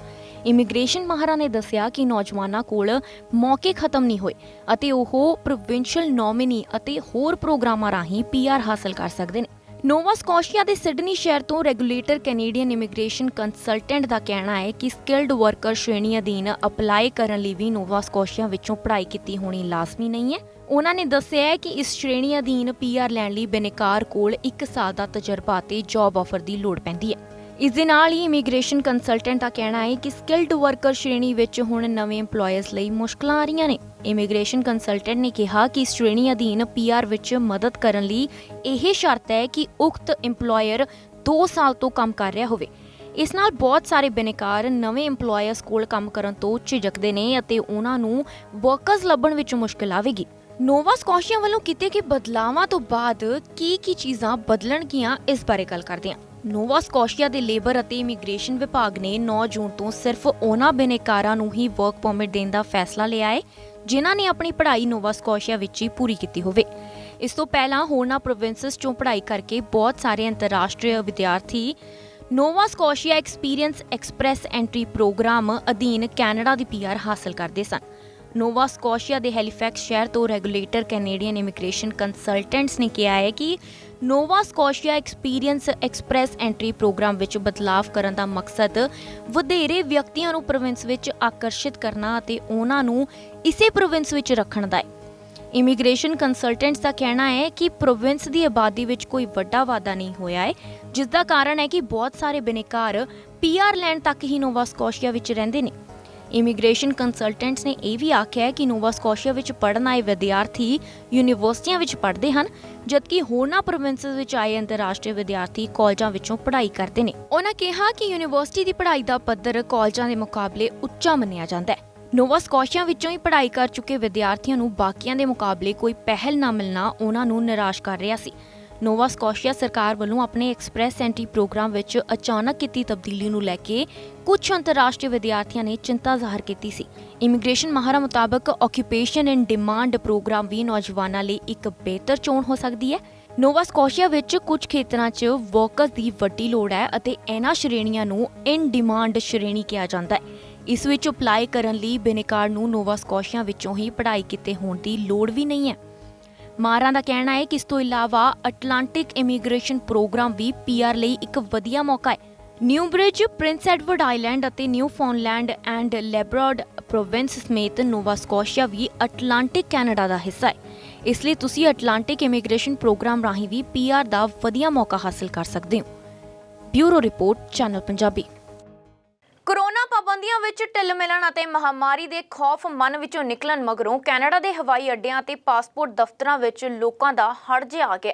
ਇਮੀਗ੍ਰੇਸ਼ਨ ਮਾਹਰਾਂ ਨੇ ਦੱਸਿਆ ਕਿ ਨੌਜਵਾਨਾਂ ਕੋਲ ਮੌਕੇ ਖਤਮ ਨਹੀਂ ਹੋਏ ਅਤੇ ਉਹ ਪ੍ਰੋਵਿੰਸ਼ੀਅਲ ਨੋਮਿਨੀ ਅਤੇ ਹੋਰ ਪ੍ਰੋਗਰਾਮਾਂ ਰਾਹੀਂ PR ਹਾਸਲ ਕਰ ਸਕਦੇ ਨੇ। ਨੋਵਾ ਸਕੋਸ਼ੀਆ ਦੇ ਸਿਡਨੀ ਸ਼ਹਿਰ ਤੋਂ ਰੈਗੂਲੇਟਰ ਕੈਨੇਡੀਅਨ ਇਮੀਗ੍ਰੇਸ਼ਨ ਕੰਸਲਟੈਂਟ ਦਾ ਕਹਿਣਾ ਹੈ ਕਿ ਸਕਿਲਡ ਵਰਕਰ ਸ਼੍ਰੇਣੀ ਅਧੀਨ ਅਪਲਾਈ ਕਰਨ ਲਈ ਵੀ ਨੋਵਾ ਸਕੋਸ਼ੀਆ ਵਿੱਚੋਂ ਪੜ੍ਹਾਈ ਕੀਤੀ ਹੋਣੀ ਲਾਜ਼ਮੀ ਨਹੀਂ ਹੈ। ਉਹਨਾਂ ਨੇ ਦੱਸਿਆ ਹੈ ਕਿ ਇਸ ਸ਼੍ਰੇਣੀ ਅਧੀਨ PR ਲੈਣ ਲਈ ਬਿਨੈਕਾਰ ਕੋਲ 1 ਸਾਲ ਦਾ ਤਜਰਬਾ ਅਤੇ ਜੌਬ ਆਫਰ ਦੀ ਲੋੜ ਪੈਂਦੀ ਹੈ। ਇਸ ਦੇ ਨਾਲ ਹੀ ਇਮੀਗ੍ਰੇਸ਼ਨ ਕੰਸਲਟੈਂਟ ਦਾ ਕਹਿਣਾ ਹੈ ਕਿ ਸਕਿਲਡ ਵਰਕਰ ਸ਼੍ਰੇਣੀ ਵਿੱਚ ਹੁਣ ਨਵੇਂ EMPLOYERS ਲਈ ਮੁਸ਼ਕਲਾਂ ਆ ਰਹੀਆਂ ਨੇ। ਇਮੀਗ੍ਰੇਸ਼ਨ ਕੰਸਲਟੈਂਟ ਨੇ ਕਿਹਾ ਕਿ ਇਸ ਸ਼੍ਰੇਣੀ ਅਧੀਨ PR ਵਿੱਚ ਮਦਦ ਕਰਨ ਲਈ ਇਹ ਸ਼ਰਤ ਹੈ ਕਿ ਉਕਤ EMPLOYER 2 ਸਾਲ ਤੋਂ ਕੰਮ ਕਰ ਰਿਹਾ ਹੋਵੇ। ਇਸ ਨਾਲ ਬਹੁਤ ਸਾਰੇ ਬਿਨੈਕਾਰ ਨਵੇਂ EMPLOYERS ਕੋਲ ਕੰਮ ਕਰਨ ਤੋਂ ਝਿਜਕਦੇ ਨੇ ਅਤੇ ਉਹਨਾਂ ਨੂੰ ਵਰਕਰਸ ਲੱਭਣ ਵਿੱਚ ਮੁਸ਼ਕਲ ਆਵੇਗੀ। ਨੋਵਾ ਸਕੋਸ਼ੀਆ ਵੱਲੋਂ ਕੀਤੇ ਗਏ ਬਦਲਾਵਾਂ ਤੋਂ ਬਾਅਦ ਕੀ ਚੀਜ਼ਾਂ ਬਦਲਣਗੀਆਂ, ਇਸ ਬਾਰੇ ਗੱਲ ਕਰਦੇ ਹਾਂ। ਨੋਵਾ ਸਕੋਸ਼ੀਆ ਦੇ ਲੇਬਰ ਅਤੇ ਇਮੀਗ੍ਰੇਸ਼ਨ ਵਿਭਾਗ ਨੇ 9 ਜੂਨ ਤੋਂ ਸਿਰਫ ਉਹਨਾਂ ਬਿਨੈਕਾਰਾਂ ਨੂੰ ਹੀ ਵਰਕ ਪਰਮਿਟ ਦੇਣ ਦਾ ਫੈਸਲਾ ਲਿਆ ਹੈ ਜਿਨ੍ਹਾਂ ਨੇ ਆਪਣੀ ਪੜ੍ਹਾਈ ਨੋਵਾ ਸਕੋਸ਼ੀਆ ਵਿੱਚ ਹੀ ਪੂਰੀ ਕੀਤੀ ਹੋਵੇ। ਇਸ ਤੋਂ ਪਹਿਲਾਂ ਹੋਰਨਾਂ ਪ੍ਰੋਵਿੰਸਸ 'ਚੋਂ ਪੜ੍ਹਾਈ ਕਰਕੇ ਬਹੁਤ ਸਾਰੇ ਅੰਤਰਰਾਸ਼ਟਰੀ ਵਿਦਿਆਰਥੀ Nova Scotia experience express entry program ਅਧੀਨ ਕੈਨੇਡਾ ਦੀ PR ਹਾਸਲ ਕਰਦੇ ਸਨ। ਨੋਵਾ ਸਕੋਸ਼ੀਆ ਦੇ ਹੈਲੀਫੈਕਸ ਸ਼ਹਿਰ ਤੋਂ ਰੈਗੂਲੇਟਰ ਕੈਨੇਡੀਅਨ ਇਮੀਗ੍ਰੇਸ਼ਨ ਕੰਸਲਟੈਂਟਸ ਨੇ ਕਿਹਾ ਹੈ ਕਿ Nova Scotia experience express entry program ਵਿੱਚ ਬਦਲਾਵ ਕਰਨ ਦਾ ਮਕਸਦ ਵਧੇਰੇ ਵਿਅਕਤੀਆਂ ਨੂੰ ਪ੍ਰੋਵਿੰਸ ਵਿੱਚ ਆਕਰਸ਼ਿਤ ਕਰਨਾ ਅਤੇ ਉਹਨਾਂ ਨੂੰ ਇਸੇ ਪ੍ਰੋਵਿੰਸ ਵਿੱਚ ਰੱਖਣ ਦਾ ਹੈ। ਇਮੀਗ੍ਰੇਸ਼ਨ ਕੰਸਲਟੈਂਟਸ ਦਾ ਕਹਿਣਾ ਹੈ ਕਿ ਪ੍ਰੋਵਿੰਸ ਦੀ ਆਬਾਦੀ ਵਿੱਚ ਕੋਈ ਵੱਡਾ ਵਾਧਾ ਨਹੀਂ ਹੋਇਆ ਹੈ, ਜਿਸ ਦਾ ਕਾਰਨ ਹੈ ਕਿ ਬਹੁਤ ਸਾਰੇ ਬਿਨੈਕਾਰ PR ਲੈਣ ਤੱਕ ਹੀ ਨੋਵਾ ਸਕੋਸ਼ੀਆ ਵਿੱਚ ਰਹਿੰਦੇ ਨੇ। ਇਮੀਗ੍ਰੇਸ਼ਨ ਕੰਸਲਟੈਂਟਸ ਨੇ ਇਹ ਵੀ ਆਖਿਆ ਕਿ ਨੋਵਾ ਸਕੋਸ਼ੀਆ ਵਿੱਚ ਪੜ੍ਹਨ ਆਏ ਵਿਦਿਆਰਥੀ ਯੂਨੀਵਰਸਿਟੀਆਂ ਵਿੱਚ ਪੜ੍ਹਦੇ ਹਨ, ਜਦਕਿ ਹੋਰਨਾਂ ਪ੍ਰੋਵਿੰਸਸ ਵਿੱਚ ਆਏ ਅੰਤਰਰਾਸ਼ਟਰੀ ਵਿਦਿਆਰਥੀ ਕਾਲਜਾਂ ਵਿੱਚੋਂ ਪੜ੍ਹਾਈ ਕਰਦੇ ਨੇ। ਉਹਨਾਂ ਕਿਹਾ ਕਿ ਯੂਨੀਵਰਸਿਟੀ ਦੀ ਪੜ੍ਹਾਈ ਦਾ ਪੱਧਰ ਕਾਲਜਾਂ ਦੇ ਮੁਕਾਬਲੇ ਉੱਚਾ ਮੰਨਿਆ ਜਾਂਦਾ ਹੈ। ਨੋਵਾ ਸਕੋਸ਼ੀਆ ਵਿੱਚੋਂ ਹੀ ਪੜ੍ਹਾਈ ਕਰ ਚੁੱਕੇ ਵਿਦਿਆਰਥੀਆਂ ਨੂੰ ਬਾਕੀਆਂ ਦੇ ਮੁਕਾਬਲੇ ਕੋਈ ਪਹਿਲ ਨਾ ਮਿਲਣਾ ਉਹਨਾਂ ਨੂੰ ਨਿਰਾਸ਼ ਕਰ ਰਿਹਾ ਸੀ। ਨੋਵਾ ਸਕੋਸ਼ੀਆ ਸਰਕਾਰ ਵੱਲੋਂ ਆਪਣੇ ਐਕਸਪ੍ਰੈਸ ਐਂਟਰੀ ਪ੍ਰੋਗਰਾਮ ਵਿੱਚ ਅਚਾਨਕ ਕੀਤੀ ਤਬਦੀਲੀ ਨੂੰ ਲੈ ਕੇ ਕੁਝ ਅੰਤਰਰਾਸ਼ਟਰੀ ਵਿਦਿਆਰਥੀਆਂ ਨੇ ਚਿੰਤਾ ਜ਼ਾਹਰ ਕੀਤੀ ਸੀ। ਇਮੀਗ੍ਰੇਸ਼ਨ ਮਾਹਰਾਂ ਮੁਤਾਬਕ ਆਕਿਊਪੇਸ਼ਨ ਇਨ ਡਿਮਾਂਡ ਪ੍ਰੋਗਰਾਮ ਵੀ ਨੌਜਵਾਨਾਂ ਲਈ ਇੱਕ ਬਿਹਤਰ ਚੋਣ ਹੋ ਸਕਦੀ ਹੈ। ਨੋਵਾ ਸਕੋਸ਼ੀਆ ਵਿੱਚ ਕੁਝ ਖੇਤਰਾਂ 'ਚ ਵਰਕਰਸ ਦੀ ਵੱਡੀ ਲੋੜ ਹੈ ਅਤੇ ਇਹਨਾਂ ਸ਼੍ਰੇਣੀਆਂ ਨੂੰ ਇਨ ਡਿਮਾਂਡ ਸ਼੍ਰੇਣੀ ਕਿਹਾ ਜਾਂਦਾ ਹੈ। ਇਸ ਵਿੱਚ ਅਪਲਾਈ ਕਰਨ ਲਈ ਬਿਨੈਕਾਰ ਨੂੰ ਨੋਵਾ ਸਕੋਸ਼ੀਆ ਵਿੱਚੋਂ ਹੀ ਪੜ੍ਹਾਈ ਕੀਤੇ ਹੋਣ ਦੀ ਲੋੜ ਵੀ ਨਹੀਂ ਹੈ। ਮਾਹਰਾਂ ਦਾ ਕਹਿਣਾ ਹੈ ਕਿ ਇਸ ਤੋਂ ਇਲਾਵਾ ਅਟਲਾਂਟਿਕ ਇਮੀਗ੍ਰੇਸ਼ਨ ਪ੍ਰੋਗਰਾਮ ਵੀ PR ਲਈ ਇੱਕ ਵਧੀਆ ਮੌਕਾ ਹੈ। New bridge, Prince Edward island ਅਤੇ ਨਿਊ ਫਾਊਂਡਲੈਂਡ ਐਂਡ ਲੈਬਰਾਡ ਪ੍ਰੋਵਿੰਸ ਸਮੇਤ ਨੋਵਾ ਸਕੋਸ਼ੀਆ ਵੀ ਅਟਲਾਂਟਿਕ ਕੈਨੇਡਾ ਦਾ ਹਿੱਸਾ ਹੈ। ਇਸ ਲਈ ਤੁਸੀਂ ਅਟਲਾਂਟਿਕ ਇਮੀਗ੍ਰੇਸ਼ਨ ਪ੍ਰੋਗਰਾਮ ਰਾਹੀਂ ਵੀ PR ਦਾ ਵਧੀਆ ਮੌਕਾ ਹਾਸਲ ਕਰ ਸਕਦੇ ਹੋ। Bureau report, channel Punjabi. Corona ਪਾਬੰਦੀਆਂ ਵਿੱਚ ਢਿੱਲ ਮਿਲਣ ਅਤੇ ਮਹਾਮਾਰੀ ਦੇ ਖੌਫ ਮਨ ਵਿੱਚੋਂ ਨਿਕਲਣ ਮਗਰੋਂ ਕੈਨੇਡਾ ਦੇ ਹਵਾਈ ਅੱਡਿਆਂ ਅਤੇ ਪਾਸਪੋਰਟ ਦਫ਼ਤਰਾਂ ਵਿੱਚ ਲੋਕਾਂ ਦਾ ਹੜ ਜਿਹਾ ਆ ਗਿਆ।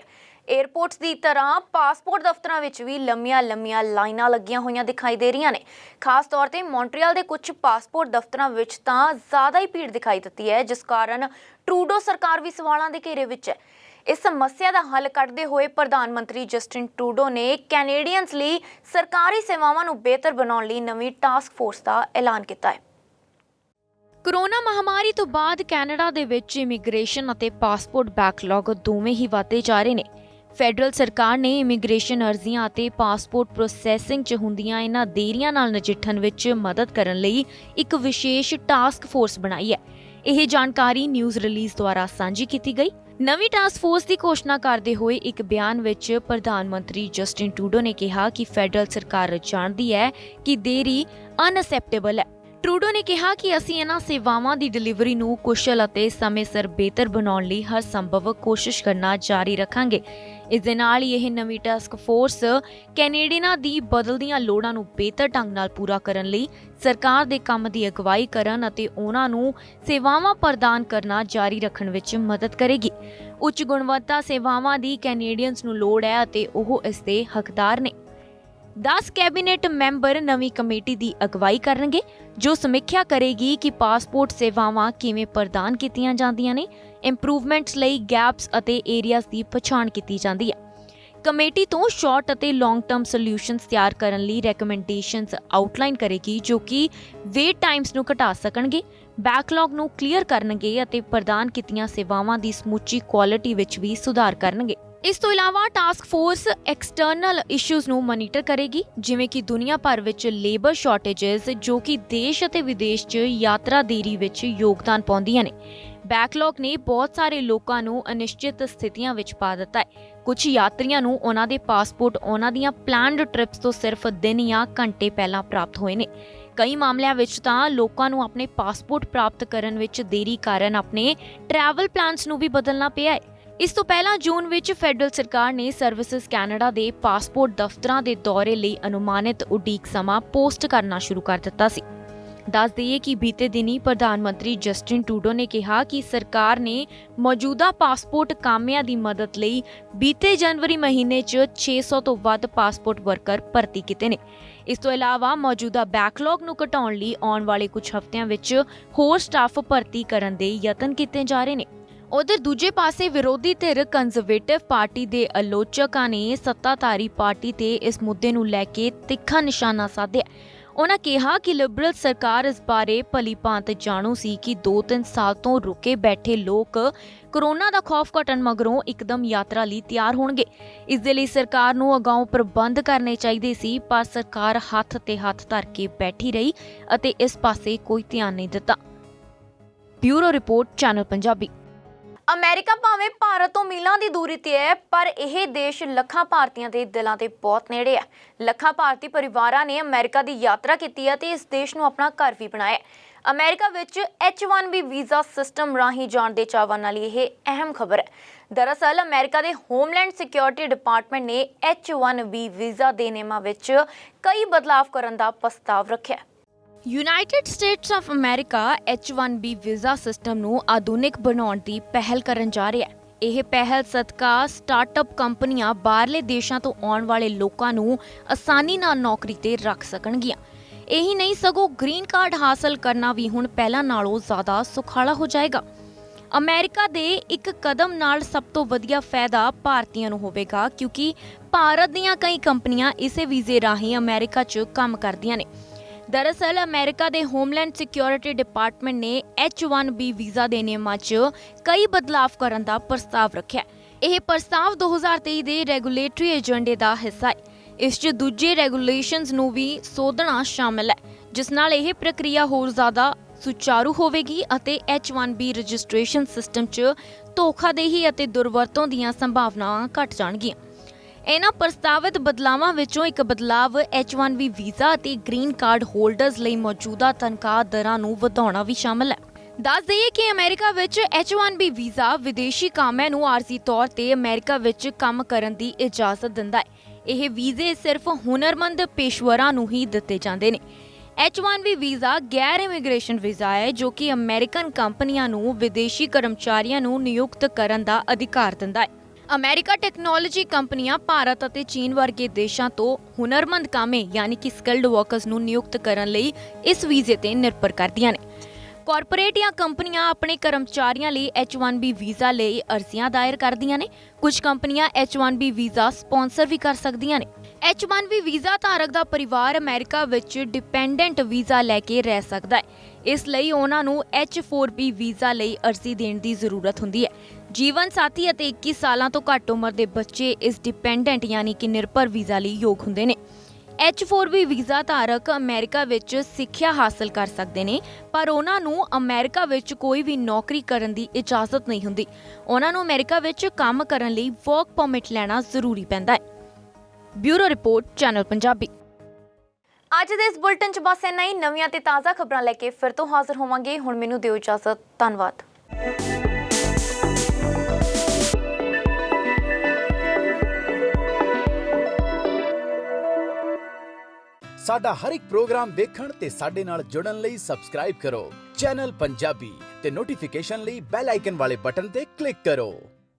ਏਅਰਪੋਰਟਸ ਦੀ ਤਰ੍ਹਾਂ ਪਾਸਪੋਰਟ ਦਫ਼ਤਰਾਂ ਵਿੱਚ ਵੀ ਲੰਮੀਆਂ ਲਾਈਨਾਂ ਲੱਗੀਆਂ ਹੋਈਆਂ ਦਿਖਾਈ ਦੇ ਰਹੀਆਂ ਨੇ। ਖਾਸ ਤੌਰ ਤੇ ਮੌਂਟਰੀਅਲ ਦੇ ਕੁਝ ਪਾਸਪੋਰਟ ਦਫ਼ਤਰਾਂ ਵਿੱਚ ਤਾਂ ਜ਼ਿਆਦਾ ਹੀ ਭੀੜ ਦਿਖਾਈ ਦਿੱਤੀ ਹੈ, ਜਿਸ ਕਾਰਨ ਟਰੂਡੋ ਸਰਕਾਰ ਵੀ ਸਵਾਲਾਂ ਦੇ ਘੇਰੇ ਵਿੱਚ ਹੈ। ਇਸ ਸਮੱਸਿਆ ਦਾ ਹੱਲ ਕੱਢਦੇ ਹੋਏ ਪ੍ਰਧਾਨ ਮੰਤਰੀ ਜਸਟਿਨ ਟਰੂਡੋ ਨੇ ਕੈਨੇਡੀਅਨਸ ਲਈ ਸਰਕਾਰੀ ਸੇਵਾਵਾਂ ਨੂੰ ਬਿਹਤਰ ਬਣਾਉਣ ਲਈ ਨਵੀਂ ਟਾਸਕ ਫੋਰਸ ਦਾ ਐਲਾਨ ਕੀਤਾ ਹੈ। ਕੋਰੋਨਾ ਮਹਾਮਾਰੀ ਤੋਂ ਬਾਅਦ ਕੈਨੇਡਾ ਦੇ ਵਿੱਚ ਇਮੀਗ੍ਰੇਸ਼ਨ ਅਤੇ ਪਾਸਪੋਰਟ ਬੈਕਲੌਗ ਦੋਵੇਂ ਹੀ ਵਧਦੇ ਜਾ ਰਹੇ ਨੇ। ਫੈਡਰਲ ਸਰਕਾਰ ਨੇ ਇਮੀਗ੍ਰੇਸ਼ਨ ਅਰਜ਼ੀਆਂ ਅਤੇ ਪਾਸਪੋਰਟ ਪ੍ਰੋਸੈਸਿੰਗ 'ਚ ਹੁੰਦੀਆਂ ਇਹਨਾਂ ਦੇਰੀਆਂ ਨਾਲ ਨਜਿੱਠਣ ਵਿੱਚ ਮਦਦ ਕਰਨ ਲਈ ਇੱਕ ਵਿਸ਼ੇਸ਼ ਟਾਸਕ ਫੋਰਸ ਬਣਾਈ ਹੈ। ਇਹ ਜਾਣਕਾਰੀ ਨਿਊਜ਼ ਰਿਲੀਜ਼ ਦੁਆਰਾ ਸਾਂਝੀ ਕੀਤੀ ਗਈ। ਨਵੀਂ ਟਾਸਕ ਫੋਰਸ ਦੀ ਘੋਸ਼ਣਾ ਕਰਦੇ ਹੋਏ ਇੱਕ ਬਿਆਨ ਵਿੱਚ ਪ੍ਰਧਾਨ ਮੰਤਰੀ ਜਸਟਿਨ ਟਰੂਡੋ ਨੇ ਕਿਹਾ ਕਿ ਫੈਡਰਲ ਸਰਕਾਰ ਜਾਣਦੀ ਹੈ ਕਿ ਦੇਰੀ ਅਨਅਸੈਪਟੇਬਲ ਹੈ। ਟਰੂਡੋ ਨੇ ਕਿਹਾ ਕਿ ਅਸੀਂ ਇਹਨਾਂ ਸੇਵਾਵਾਂ ਦੀ ਡਿਲੀਵਰੀ ਨੂੰ ਕੁਸ਼ਲ ਅਤੇ ਸਮੇਂ ਸਿਰ ਬਿਹਤਰ ਬਣਾਉਣ ਲਈ ਹਰ ਸੰਭਵ ਕੋਸ਼ਿਸ਼ ਕਰਨਾ ਜਾਰੀ ਰੱਖਾਂਗੇ। ਇਸ ਦੇ ਨਾਲ ਹੀ ਇਹ ਨਵੀਂ ਟਾਸਕ ਫੋਰਸ ਕੈਨੇਡੀਅਨਾਂ ਦੀ ਬਦਲਦੀਆਂ ਲੋੜਾਂ ਨੂੰ ਬਿਹਤਰ ਢੰਗ ਨਾਲ ਪੂਰਾ ਕਰਨ ਲਈ ਸਰਕਾਰ ਦੇ ਕੰਮ ਦੀ ਅਗਵਾਈ ਕਰਨ ਅਤੇ ਉਹਨਾਂ ਨੂੰ ਸੇਵਾਵਾਂ ਪ੍ਰਦਾਨ ਕਰਨਾ ਜਾਰੀ ਰੱਖਣ ਵਿੱਚ ਮਦਦ ਕਰੇਗੀ। ਉੱਚ ਗੁਣਵੱਤਾ ਸੇਵਾਵਾਂ ਦੀ ਕੈਨੇਡੀਅਨਸ ਨੂੰ ਲੋੜ ਹੈ ਅਤੇ ਉਹ ਇਸ ਦੇ ਹੱਕਦਾਰ ਨੇ। 10 ਕੈਬਨਿਟ ਮੈਂਬਰ ਨਵੀਂ ਕਮੇਟੀ ਦੀ ਅਗਵਾਈ ਕਰਨਗੇ ਜੋ ਸਮੀਖਿਆ ਕਰੇਗੀ ਕਿ ਪਾਸਪੋਰਟ ਸੇਵਾਵਾਂ ਕਿਵੇਂ ਪ੍ਰਦਾਨ ਕੀਤੀਆਂ ਜਾਂਦੀਆਂ ਨੇ। ਇੰਪਰੂਵਮੈਂਟਸ ਲਈ ਗੈਪਸ ਅਤੇ ਏਰੀਆਜ਼ ਦੀ ਪਛਾਣ ਕੀਤੀ ਜਾਂਦੀ ਹੈ। ਕਮੇਟੀ ਤੋਂ ਸ਼ਾਰਟ ਅਤੇ ਲੌਂਗ ਟਰਮ ਸੋਲਿਊਸ਼ਨਸ ਤਿਆਰ ਕਰਨ ਲਈ ਰეკਮੈਂਡੇਸ਼ਨਸ ਆਊਟਲਾਈਨ ਕਰੇਗੀ ਜੋ ਕਿ ਵੇਟ ਟਾਈਮਸ ਨੂੰ ਘਟਾ ਸਕਣਗੇ, ਬੈਕਲੌਗ ਨੂੰ ਕਲੀਅਰ ਕਰਨਗੇ ਅਤੇ ਪ੍ਰਦਾਨ ਕੀਤੀਆਂ ਸੇਵਾਵਾਂ ਦੀ ਸਮੁੱਚੀ ਕੁਆਲਿਟੀ ਵਿੱਚ ਵੀ ਸੁਧਾਰ ਕਰਨਗੇ। ਇਸ ਤੋਂ ਇਲਾਵਾ ਟਾਸਕ ਫੋਰਸ ਐਕਸਟਰਨਲ ਇਸ਼ੂਜ਼ ਨੂੰ ਮੋਨੀਟਰ ਕਰੇਗੀ, ਜਿਵੇਂ ਕਿ ਦੁਨੀਆ ਭਰ ਵਿੱਚ ਲੇਬਰ ਸ਼ਾਰਟੇजेस ਜੋ ਕਿ ਦੇਸ਼ ਅਤੇ ਵਿਦੇਸ਼ 'ਚ ਯਾਤਰਾ ਦੇਰੀ ਵਿੱਚ ਯੋਗਦਾਨ ਪਾਉਂਦੀਆਂ ਨੇ। ਬੈਕਲੌਗ ਨੇ ਬਹੁਤ ਸਾਰੇ ਲੋਕਾਂ ਨੂੰ ਅਨਿਸ਼ਚਿਤ ਸਥਿਤੀਆਂ ਵਿੱਚ ਪਾ ਦਿੱਤਾ ਹੈ। ਕੁਝ ਯਾਤਰੀਆਂ ਨੂੰ ਉਹਨਾਂ ਦੇ ਪਾਸਪੋਰਟ ਉਹਨਾਂ ਦੀਆਂ ਪਲਾਨਡ ਟ੍ਰਿਪਸ ਤੋਂ ਸਿਰਫ ਦਿਨ ਜਾਂ ਘੰਟੇ ਪਹਿਲਾਂ ਪ੍ਰਾਪਤ ਹੋਏ ਨੇ। ਕਈ ਮਾਮਲਿਆਂ ਵਿੱਚ ਤਾਂ ਲੋਕਾਂ ਨੂੰ ਆਪਣੇ ਪਾਸਪੋਰਟ ਪ੍ਰਾਪਤ ਕਰਨ ਵਿੱਚ ਦੇਰੀ ਕਾਰਨ ਆਪਣੇ ਟਰੈਵਲ ਪਲਾਨਸ ਨੂੰ ਵੀ ਬਦਲਣਾ ਪਿਆ ਹੈ। ਇਸ ਤੋਂ ਪਹਿਲਾਂ ਜੂਨ ਵਿੱਚ ਫੈਡਰਲ ਸਰਕਾਰ ਨੇ ਸਰਵਿਸਿਜ਼ ਕੈਨੇਡਾ ਦੇ ਪਾਸਪੋਰਟ ਦਫ਼ਤਰਾਂ ਦੇ ਦੌਰੇ ਲਈ ਅਨੁਮਾਨਿਤ ਉਡੀਕ ਸਮਾਂ ਪੋਸਟ ਕਰਨਾ ਸ਼ੁਰੂ ਕਰ ਦਿੱਤਾ ਸੀ। ਦੱਸ ਦਈਏ ਕਿ ਬੀਤੇ ਦਿਨੀ ਪ੍ਰਧਾਨ ਮੰਤਰੀ ਜਸਟਿਨ ਟਰੂਡੋ ਨੇ ਕਿਹਾ ਕਿ ਸਰਕਾਰ ਨੇ ਮੌਜੂਦਾ ਪਾਸਪੋਰਟ ਕਾਮਿਆਂ ਦੀ ਮਦਦ ਲਈ ਬੀਤੇ ਜਨਵਰੀ ਮਹੀਨੇ 'ਚ 600 ਤੋਂ ਵੱਧ ਪਾਸਪੋਰਟ ਵਰਕਰ ਭਰਤੀ ਕੀਤੇ ਨੇ। ਇਸ ਤੋਂ ਇਲਾਵਾ ਮੌਜੂਦਾ ਬੈਕਲੌਗ ਨੂੰ ਘਟਾਉਣ ਲਈ ਆਉਣ ਵਾਲੇ ਕੁਝ ਹਫ਼ਤਿਆਂ ਵਿੱਚ ਹੋਰ ਸਟਾਫ ਭਰਤੀ ਕਰਨ ਦੇ ਯਤਨ ਕੀਤੇ ਜਾ ਰਹੇ ਨੇ। ਉਧਰ ਦੂਜੇ ਪਾਸੇ ਵਿਰੋਧੀ ਧਿਰ ਕੰਜ਼ਰਵੇਟਿਵ ਪਾਰਟੀ ਦੇ ਆਲੋਚਕਾਂ ਨੇ ਸੱਤਾਧਾਰੀ ਪਾਰਟੀ ਤੇ ਇਸ ਮੁੱਦੇ ਨੂੰ ਲੈ ਕੇ ਤਿੱਖਾ ਨਿਸ਼ਾਨਾ ਸਾਧਿਆ। ਉਹਨਾਂ ਕਿਹਾ ਕਿ ਲਿਬਰਲ ਸਰਕਾਰ ਇਸ ਬਾਰੇ ਭਲੀ-ਭਾਂਤ ਜਾਣੂ ਸੀ ਕਿ 2-3 ਸਾਲ ਤੋਂ ਰੁਕੇ ਬੈਠੇ ਲੋਕ ਕੋਰੋਨਾ ਦਾ ਖੌਫ ਘਟਣ ਮਗਰੋਂ ਇੱਕਦਮ ਯਾਤਰਾ ਲਈ ਤਿਆਰ ਹੋਣਗੇ। ਇਸ ਦੇ ਲਈ ਸਰਕਾਰ ਨੂੰ ਅਗਾਊਂ ਪ੍ਰਬੰਧ ਕਰਨੇ ਚਾਹੀਦੇ ਸੀ, ਪਰ ਸਰਕਾਰ ਹੱਥ ਤੇ ਹੱਥ ਧਰ ਕੇ ਬੈਠੀ ਰਹੀ ਅਤੇ ਇਸ ਪਾਸੇ ਕੋਈ ਧਿਆਨ ਨਹੀਂ ਦਿੱਤਾ। Bureau report, channel Punjabi. America ਭਾਵੇਂ ਭਾਰਤ ਤੋਂ ਮੀਲਾਂ ਦੀ ਦੂਰੀ ਤੇ ਹੈ, ਪਰ ਇਹ ਦੇਸ਼ ਲੱਖਾਂ ਭਾਰਤੀਆਂ ਦੇ ਦਿਲਾਂ ਦੇ ਬਹੁਤ ਨੇੜੇ ਹੈ। ਲੱਖਾਂ ਭਾਰਤੀ ਪਰਿਵਾਰਾਂ ਨੇ ਅਮਰੀਕਾ ਦੀ ਯਾਤਰਾ ਕੀਤੀ ਹੈ ਤੇ ਇਸ ਦੇਸ਼ ਨੂੰ ਆਪਣਾ ਘਰ ਵੀ ਬਣਾਇਆ। ਅਮਰੀਕਾ ਵਿੱਚ H1B ਵੀਜ਼ਾ ਸਿਸਟਮ ਰਾਹੀਂ ਜਾਣ ਦੇ ਚਾਹਵਾਨ ਨਾਲ ਇਹ ਅਹਿਮ ਖਬਰ ਹੈ। ਦਰਅਸਲ ਅਮਰੀਕਾ ਦੇ ਹੋਮਲੈਂਡ ਸਿਕਿਉਰਿਟੀ ਡਿਪਾਰਟਮੈਂਟ ਨੇ H1B ਵੀਜ਼ਾ ਦੇ ਨਿਯਮਾਂ ਵਿੱਚ ਕਈ ਬਦਲਾਵ ਕਰਨ ਦਾ ਪ੍ਰਸਤਾਵ ਰੱਖਿਆ। United States of America H1B visa system ਨੂੰ ਆਧੁਨਿਕ ਬਣਾਉਣ ਦੀ ਪਹਿਲ ਕਰਨ ਜਾ ਰਿਹਾ ਹੈ। ਇਹ ਪਹਿਲ ਸਦਕਾ ਸਟਾਰਟਅਪ ਕੰਪਨੀਆਂ ਬਾਹਰਲੇ ਦੇਸ਼ਾਂ ਤੋਂ ਆਉਣ ਵਾਲੇ ਲੋਕਾਂ ਨੂੰ ਆਸਾਨੀ ਨਾਲ ਨੌਕਰੀ ਤੇ ਰੱਖ ਸਕਣਗੀਆਂ। ਇਹੀ ਨਹੀਂ, ਸਗੋਂ ਗ੍ਰੀਨ ਕਾਰਡ ਹਾਸਲ ਕਰਨਾ ਵੀ ਹੁਣ ਪਹਿਲਾਂ ਨਾਲੋਂ ਜ਼ਿਆਦਾ ਸੁਖਾਲਾ ਹੋ ਜਾਏਗਾ। ਅਮਰੀਕਾ ਦੇ ਇੱਕ ਕਦਮ ਨਾਲ ਸਭ ਤੋਂ ਵਧੀਆ ਫਾਇਦਾ ਭਾਰਤੀਆਂ ਨੂੰ ਹੋਵੇਗਾ, ਕਿਉਂਕਿ ਭਾਰਤ ਦੀਆਂ ਕਈ ਕੰਪਨੀਆਂ ਇਸੇ ਵੀਜ਼ੇ ਰਾਹੀਂ ਅਮਰੀਕਾ 'ਚ ਕੰਮ ਕਰਦੀਆਂ ਨੇ। ਦਰਅਸਲ ਅਮਰੀਕਾ ਦੇ ਹੋਮਲੈਂਡ ਸਿਕਿਉਰਿਟੀ ਡਿਪਾਰਟਮੈਂਟ ਨੇ H1B ਵੀਜ਼ਾ ਦੇ ਨਿਯਮਾਂ 'ਚ ਕਈ ਬਦਲਾਵ ਕਰਨ ਦਾ ਪ੍ਰਸਤਾਵ ਰੱਖਿਆ। ਇਹ ਪ੍ਰਸਤਾਵ 2023 ਦੇ ਰੈਗੂਲੇਟਰੀ ਏਜੰਡੇ ਦਾ ਹਿੱਸਾ ਹੈ। ਇਸ 'ਚ ਦੂਜੇ ਰੈਗੂਲੇਸ਼ਨਸ ਨੂੰ ਵੀ ਸੋਧਣਾ ਸ਼ਾਮਲ ਹੈ, ਜਿਸ ਨਾਲ ਇਹ ਪ੍ਰਕਿਰਿਆ ਹੋਰ ਜ਼ਿਆਦਾ ਸੁਚਾਰੂ ਹੋਵੇਗੀ ਅਤੇ H1B ਰਜਿਸਟ੍ਰੇਸ਼ਨ ਸਿਸਟਮ 'ਚ ਧੋਖਾਦੇਹੀ ਅਤੇ ਦੁਰਵਰਤੋਂ ਦੀਆਂ ਸੰਭਾਵਨਾਵਾਂ ਘਟ ਜਾਣਗੀਆਂ। ਇਹਨਾਂ ਪ੍ਰਸਤਾਵਿਤ ਬਦਲਾਵਾਂ ਵਿੱਚੋਂ ਇੱਕ ਬਦਲਾਵ H1B ਵੀਜ਼ਾ ਅਤੇ ਗ੍ਰੀਨ ਕਾਰਡ ਹੋਲਡਰਸ ਲਈ ਮੌਜੂਦਾ ਤਨਖਾਹ ਦਰਾਂ ਨੂੰ ਵਧਾਉਣਾ ਵੀ ਸ਼ਾਮਲ ਹੈ। ਦੱਸ ਦਈਏ ਕਿ ਅਮਰੀਕਾ ਵਿੱਚ H1B ਵੀਜ਼ਾ ਵਿਦੇਸ਼ੀ ਕਾਮਿਆਂ ਨੂੰ ਆਰਜ਼ੀ ਤੌਰ ਤੇ ਅਮਰੀਕਾ ਵਿੱਚ ਕੰਮ ਕਰਨ ਦੀ ਇਜਾਜ਼ਤ ਦਿੰਦਾ ਹੈ। ਇਹ ਵੀਜ਼ੇ ਸਿਰਫ ਹੁਨਰਮੰਦ ਪੇਸ਼ਵਰਾਂ ਨੂੰ ਹੀ ਦਿੱਤੇ ਜਾਂਦੇ ਨੇ। H1B ਵੀਜ਼ਾ ਗੈਰ ਇਮੀਗ੍ਰੇਸ਼ਨ ਵੀਜ਼ਾ ਹੈ, ਜੋ ਕਿ ਅਮਰੀਕਨ ਕੰਪਨੀਆਂ ਨੂੰ ਵਿਦੇਸ਼ੀ ਕਰਮਚਾਰੀਆਂ ਨੂੰ ਨਿਯੁਕਤ ਕਰਨ ਦਾ ਅਧਿਕਾਰ ਦਿੰਦਾ ਹੈ। ਅਮਰੀਕਾ ਟੈਕਨੋਲੋਜੀ ਕੰਪਨੀਆਂ ਭਾਰਤ ਅਤੇ ਚੀਨ ਵਰਗੇ ਦੇਸ਼ਾਂ ਤੋਂ ਹੁਨਰਮੰਦ ਕਾਮੇ ਯਾਨੀ ਕਿ ਸਕਿਲਡ ਵਰਕਰਸ ਨੂੰ ਨਿਯੁਕਤ ਕਰਨ ਲਈ ਇਸ ਵੀਜ਼ੇ ਤੇ ਨਿਰਭਰ ਕਰਦੀਆਂ ਨੇ। ਕਾਰਪੋਰੇਟ ਜਾਂ ਕੰਪਨੀਆਂ ਆਪਣੇ ਕਰਮਚਾਰੀਆਂ ਲਈ H1B ਵੀਜ਼ਾ ਲਈ ਅਰਜ਼ੀਆਂ ਦਾਇਰ ਕਰਦੀਆਂ ਨੇ। ਕੁਝ ਕੰਪਨੀਆਂ H1B ਵੀਜ਼ਾ ਸਪਾਂਸਰ ਵੀ ਕਰ ਸਕਦੀਆਂ ਨੇ। H1B ਵੀਜ਼ਾ ਧਾਰਕ ਦਾ ਪਰਿਵਾਰ ਅਮਰੀਕਾ ਵਿੱਚ ਡਿਪੈਂਡੈਂਟ ਵੀਜ਼ਾ ਲੈ ਕੇ ਰਹਿ ਸਕਦਾ ਹੈ। ਇਸ ਲਈ ਉਹਨਾਂ ਨੂੰ H4B ਵੀਜ਼ਾ ਲਈ ਅਰਜ਼ੀ ਦੇਣ ਦੀ ਜ਼ਰੂਰਤ ਹੁੰਦੀ ਹੈ। ਜੀਵਨ ਸਾਥੀ ਅਤੇ 21 ਸਾਲਾਂ ਤੋਂ ਘੱਟ ਉਮਰ ਦੇ ਬੱਚੇ ਇਸ ਡਿਪੈਂਡੈਂਟ ਯਾਨੀ ਕਿ ਨਿਰਭਰ ਵੀਜ਼ਾ ਲਈ ਯੋਗ ਹੁੰਦੇ ਨੇ। H4B ਵੀਜ਼ਾ ਧਾਰਕ ਅਮਰੀਕਾ ਵਿੱਚ ਸਿੱਖਿਆ ਹਾਸਲ ਕਰ ਸਕਦੇ ਨੇ, ਪਰ ਉਹਨਾਂ ਨੂੰ ਅਮਰੀਕਾ ਵਿੱਚ ਕੋਈ ਵੀ ਨੌਕਰੀ ਕਰਨ ਦੀ ਇਜਾਜ਼ਤ ਨਹੀਂ ਹੁੰਦੀ। ਉਹਨਾਂ ਨੂੰ ਅਮਰੀਕਾ ਵਿੱਚ ਕੰਮ ਕਰਨ ਲਈ ਵਰਕ ਪਰਮਿਟ ਲੈਣਾ ਜ਼ਰੂਰੀ ਪੈਂਦਾ ਹੈ। Bureau report, channel Punjabi. ਅੱਜ ਦੇ ਇਸ ਬੁਲਟਨ 'ਚ ਬਸ ਇੰਨਾ ਹੀ। ਨਵੀਆਂ ਤੇ ਤਾਜ਼ਾ ਖਬਰਾਂ ਲੈ ਕੇ ਫਿਰ ਤੋਂ ਹਾਜ਼ਰ ਹੋਵਾਂਗੇ। ਹੁਣ ਮੈਨੂੰ ਦਿਓ ਇਜਾਜ਼ਤ। ਧੰਨਵਾਦ। ਸਾਡਾ ਹਰ ਇੱਕ ਪ੍ਰੋਗਰਾਮ ਦੇਖਣ ਤੇ ਸਾਡੇ ਨਾਲ ਜੁੜਨ ਲਈ ਸਬਸਕ੍ਰਾਈਬ ਕਰੋ ਚੈਨਲ ਪੰਜਾਬੀ ਤੇ ਨੋਟੀਫਿਕੇਸ਼ਨ ਲਈ ਬੈਲ ਆਈਕਨ ਵਾਲੇ ਬਟਨ ਤੇ ਕਲਿੱਕ ਕਰੋ।